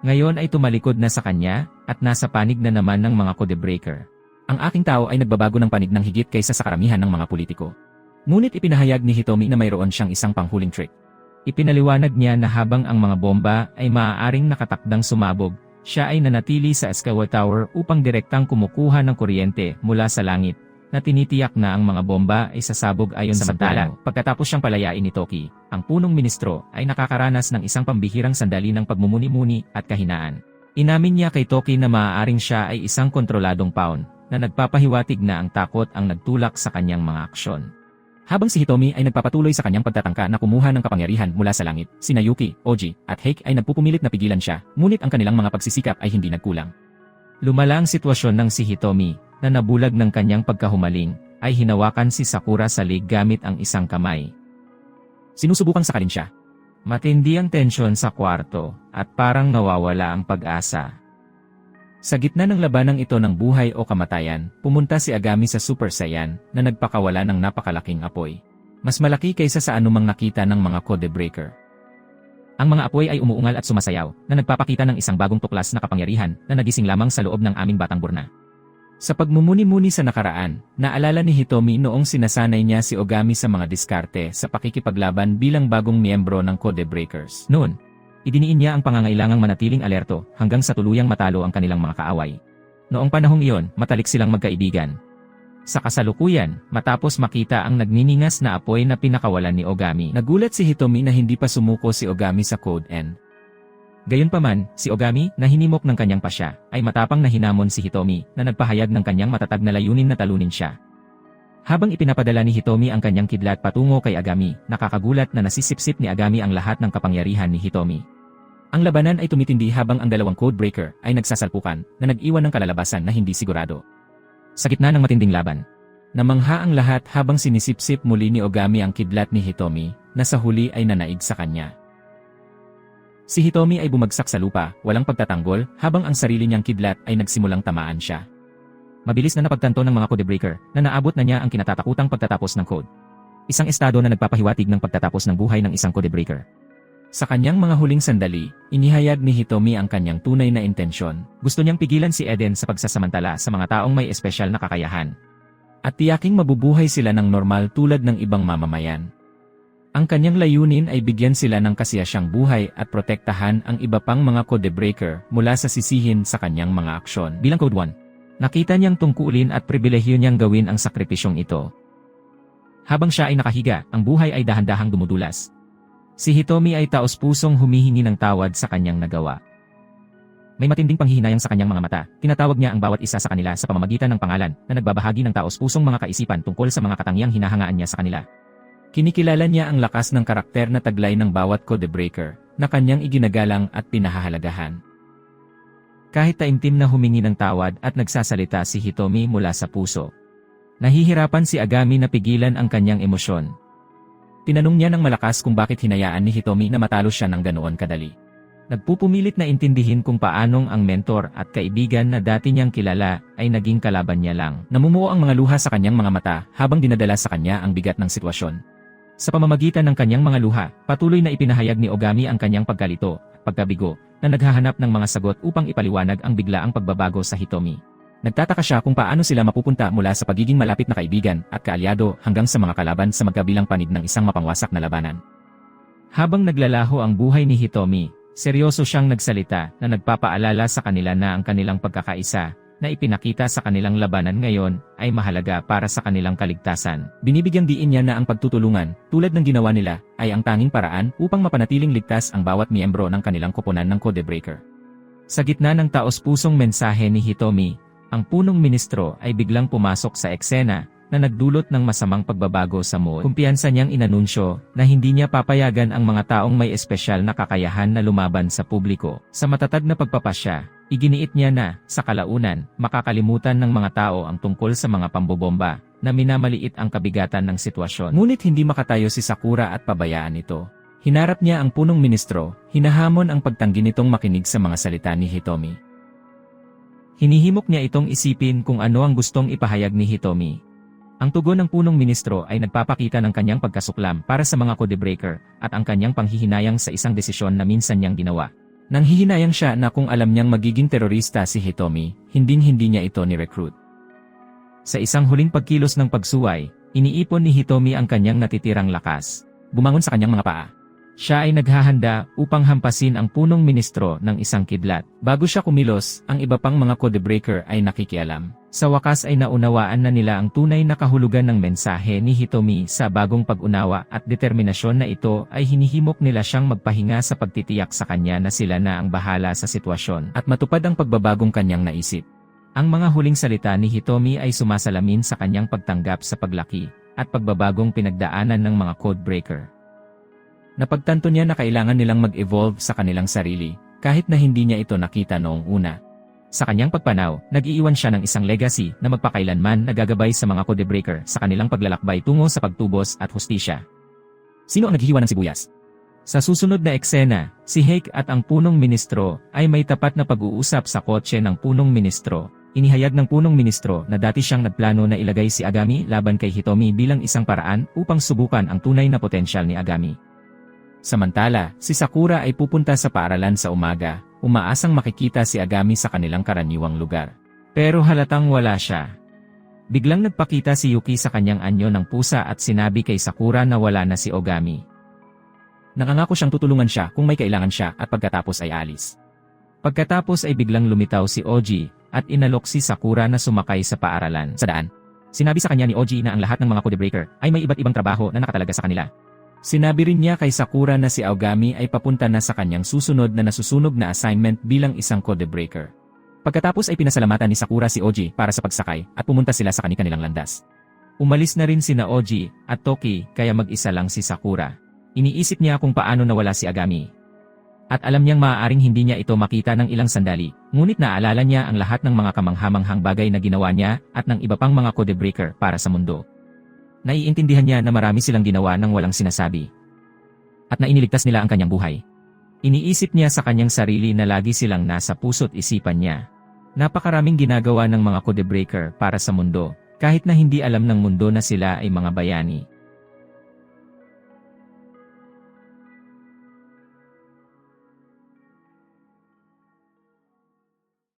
Ngayon ay tumalikod na sa kanya at nasa panig na naman ng mga codebreaker. Ang aking tao ay nagbabago ng panig ng higit kaysa sa karamihan ng mga politiko. Ngunit ipinahayag ni Hitomi na mayroon siyang isang panghuling trick. Ipinaliwanag niya na habang ang mga bomba ay maaaring nakatakdang sumabog, siya ay nanatili sa Eskawa Tower upang direktang kumukuha ng kuryente mula sa langit, na tinitiyak na ang mga bomba ay sasabog ayon sa plano. Pagkatapos siyang palayain ni Toki, ang punong ministro ay nakakaranas ng isang pambihirang sandali ng pagmumuni-muni at kahinaan. Inamin niya kay Toki na maaaring siya ay isang kontroladong pawn, na nagpapahiwatig na ang takot ang nagtulak sa kanyang mga aksyon. Habang si Hitomi ay nagpapatuloy sa kanyang pagtatangka na kumuha ng kapangyarihan mula sa langit, sina Yuki, Oji, at Heike ay nagpupumilit na pigilan siya, ngunit ang kanilang mga pagsisikap ay hindi nagkulang. Lumala ang sitwasyon ng si Hitomi, na nabulag ng kanyang pagkahumaling, ay hinawakan si Sakura sa leg gamit ang isang kamay. Sinusubukang sakalin siya. Matindi ang tensyon sa kwarto, at parang nawawala ang pag-asa. Sa gitna ng labanang ito ng buhay o kamatayan, pumunta si Agami sa Super Saiyan na nagpakawala ng napakalaking apoy. Mas malaki kaysa sa anumang nakita ng mga codebreaker. Ang mga apoy ay umuungal at sumasayaw, na nagpapakita ng isang bagong tuklas na kapangyarihan na nagising lamang sa loob ng aming batang burna. Sa pagmumuni-muni sa nakaraan, naalala ni Hitomi noong sinasanay niya si Ogami sa mga diskarte sa pakikipaglaban bilang bagong miyembro ng codebreakers. Noon, idiniin niya ang pangangailangang manatiling alerto hanggang sa tuluyang matalo ang kanilang mga kaaway. Noong panahong iyon, matalik silang magkaibigan. Sa kasalukuyan, matapos makita ang nagniningas na apoy na pinakawalan ni Ogami, nagulat si Hitomi na hindi pa sumuko si Ogami sa Code N. Gayunpaman, si Ogami, na hinimok ng kanyang pasya, ay matapang na hinamon si Hitomi na nagpahayag ng kanyang matatag na layunin na talunin siya. Habang ipinapadala ni Hitomi ang kanyang kidlat patungo kay Agami, nakakagulat na nasisipsip ni Agami ang lahat ng kapangyarihan ni Hitomi. Ang labanan ay tumitindi habang ang dalawang codebreaker ay nagsasalpukan na nag-iwan ng kalalabasan na hindi sigurado. Sa gitna ng matinding laban, namangha ang lahat habang sinisipsip muli ni Ogami ang kidlat ni Hitomi na sa huli ay nanaig sa kanya. Si Hitomi ay bumagsak sa lupa, walang pagtatanggol, habang ang sarili niyang kidlat ay nagsimulang tamaan siya. Mabilis na napagtanto ng mga codebreaker na naabot na niya ang kinatatakutang pagtatapos ng code. Isang estado na nagpapahiwatig ng pagtatapos ng buhay ng isang codebreaker. Sa kanyang mga huling sandali, inihayag ni Hitomi ang kanyang tunay na intensyon. Gusto niyang pigilan si Eden sa pagsasamantala sa mga taong may espesyal na kakayahan. At tiyaking mabubuhay sila ng normal tulad ng ibang mamamayan. Ang kanyang layunin ay bigyan sila ng kasiyasyang buhay at protektahan ang iba pang mga codebreaker mula sa sisihin sa kanyang mga aksyon. Bilang Code 1, nakita niyang tungkulin at pribilehyo niyang gawin ang sakripisyong ito. Habang siya ay nakahiga, ang buhay ay dahan-dahang dumudulas. Si Hitomi ay taos-pusong humihingi ng tawad sa kanyang nagawa. May matinding panghihinayang sa kanyang mga mata. Tinatawag niya ang bawat isa sa kanila sa pamamagitan ng pangalan na nagbabahagi ng taos-pusong mga kaisipan tungkol sa mga katangiang hinahangaan niya sa kanila. Kinikilala niya ang lakas ng karakter na taglay ng bawat codebreaker na kanyang iginagalang at pinahahalagahan. Kahit taimtim na humingi ng tawad at nagsasalita si Hitomi mula sa puso. Nahihirapan si Agami na pigilan ang kanyang emosyon. Tinanong niya ng malakas kung bakit hinayaan ni Hitomi na matalo siya ng ganoon kadali. Nagpupumilit na intindihin kung paanong ang mentor at kaibigan na dati niyang kilala ay naging kalaban niya lang. Namumuo ang mga luha sa kanyang mga mata habang dinadala sa kanya ang bigat ng sitwasyon. Sa pamamagitan ng kanyang mga luha, patuloy na ipinahayag ni Ogami ang kanyang pagkalito, pagkabigo, na naghahanap ng mga sagot upang ipaliwanag ang biglaang pagbabago sa Hitomi. Nagtataka siya kung paano sila mapupunta mula sa pagiging malapit na kaibigan at kaalyado hanggang sa mga kalaban sa magkabilang panid ng isang mapangwasak na labanan. Habang naglalaho ang buhay ni Hitomi, seryoso siyang nagsalita na nagpapaalala sa kanila na ang kanilang pagkakaisa na ipinakita sa kanilang labanan ngayon ay mahalaga para sa kanilang kaligtasan. Binibigyang diin niya na ang pagtutulungan, tulad ng ginawa nila, ay ang tanging paraan upang mapanatiling ligtas ang bawat miyembro ng kanilang koponan ng Codebreaker. Sa gitna ng taos-pusong mensahe ni Hitomi, ang punong ministro ay biglang pumasok sa eksena na nagdulot ng masamang pagbabago sa mood. Kumpiyansa niyang inanunsyo na hindi niya papayagan ang mga taong may espesyal na kakayahan na lumaban sa publiko. Sa matatag na pagpapasya, iginiit niya na, sa kalaunan, makakalimutan ng mga tao ang tungkol sa mga pambobomba na minamaliit ang kabigatan ng sitwasyon. Ngunit hindi makatayo si Sakura at pabayaan ito. Hinarap niya ang punong ministro, hinahamon ang pagtanggi nitong makinig sa mga salita ni Hitomi. Hinihimok niya itong isipin kung ano ang gustong ipahayag ni Hitomi. Ang tugon ng punong ministro ay nagpapakita ng kanyang pagkasuklam para sa mga codebreaker at ang kanyang panghihinayang sa isang desisyon na minsan niyang ginawa. Nanghihinayang siya na kung alam niyang magiging terorista si Hitomi, hinding-hindi niya ito ni-recruit. Sa isang huling pagkilos ng pagsuway, iniipon ni Hitomi ang kanyang natitirang lakas. Bumangon sa kanyang mga paa. Siya ay naghahanda upang hampasin ang punong ministro ng isang kidlat. Bago siya kumilos, ang iba pang mga codebreaker ay nakikialam. Sa wakas ay naunawaan na nila ang tunay na kahulugan ng mensahe ni Hitomi sa bagong pag-unawa at determinasyon na ito ay hinihimok nila siyang magpahinga sa pagtitiyak sa kanya na sila na ang bahala sa sitwasyon at matupad ang pagbabagong kanyang naisip. Ang mga huling salita ni Hitomi ay sumasalamin sa kanyang pagtanggap sa paglaki at pagbabagong pinagdaanan ng mga codebreaker. Napagtanto niya na kailangan nilang mag-evolve sa kanilang sarili, kahit na hindi niya ito nakita noong una. Sa kanyang pagpanaw, nag-iiwan siya ng isang legacy na magpakailanman nagagabay sa mga codebreaker sa kanilang paglalakbay tungo sa pagtubos at hustisya. Sino ang naghihiwa ng sibuyas? Sa susunod na eksena, si Hake at ang punong ministro ay may tapat na pag-uusap sa kotse ng punong ministro. Inihayag ng punong ministro na dati siyang nagplano na ilagay si Agami laban kay Hitomi bilang isang paraan upang subukan ang tunay na potensyal ni Agami. Samantala, si Sakura ay pupunta sa paaralan sa umaga, umaasang makikita si Agami sa kanilang karaniwang lugar. Pero halatang wala siya. Biglang nagpakita si Yuki sa kanyang anyo ng pusa at sinabi kay Sakura na wala na si Ogami. Nangangako siyang tutulungan siya kung may kailangan siya at pagkatapos ay alis. Pagkatapos ay biglang lumitaw si Oji at inalok si Sakura na sumakay sa paaralan. Sa daan, sinabi sa kanya ni Oji na ang lahat ng mga codebreaker ay may iba't ibang trabaho na nakatalaga sa kanila. Sinabi rin niya kay Sakura na si Ogami ay papunta na sa kanyang susunod na nasusunog na assignment bilang isang codebreaker. Pagkatapos ay pinasalamatan ni Sakura si Oji para sa pagsakay at pumunta sila sa kanilang landas. Umalis na rin sina Oji at Toki kaya mag-isa lang si Sakura. Iniisip niya kung paano nawala si Agami. At alam niyang maaaring hindi niya ito makita ng ilang sandali, ngunit naalala niya ang lahat ng mga kamanghamanghang bagay na ginawa niya at ng iba pang mga codebreaker para sa mundo. Naiintindihan niya na marami silang ginawa ng walang sinasabi. At na iniligtas nila ang kanyang buhay. Iniisip niya sa kanyang sarili na lagi silang nasa puso't isipan niya. Napakaraming ginagawa ng mga codebreaker para sa mundo, kahit na hindi alam ng mundo na sila ay mga bayani.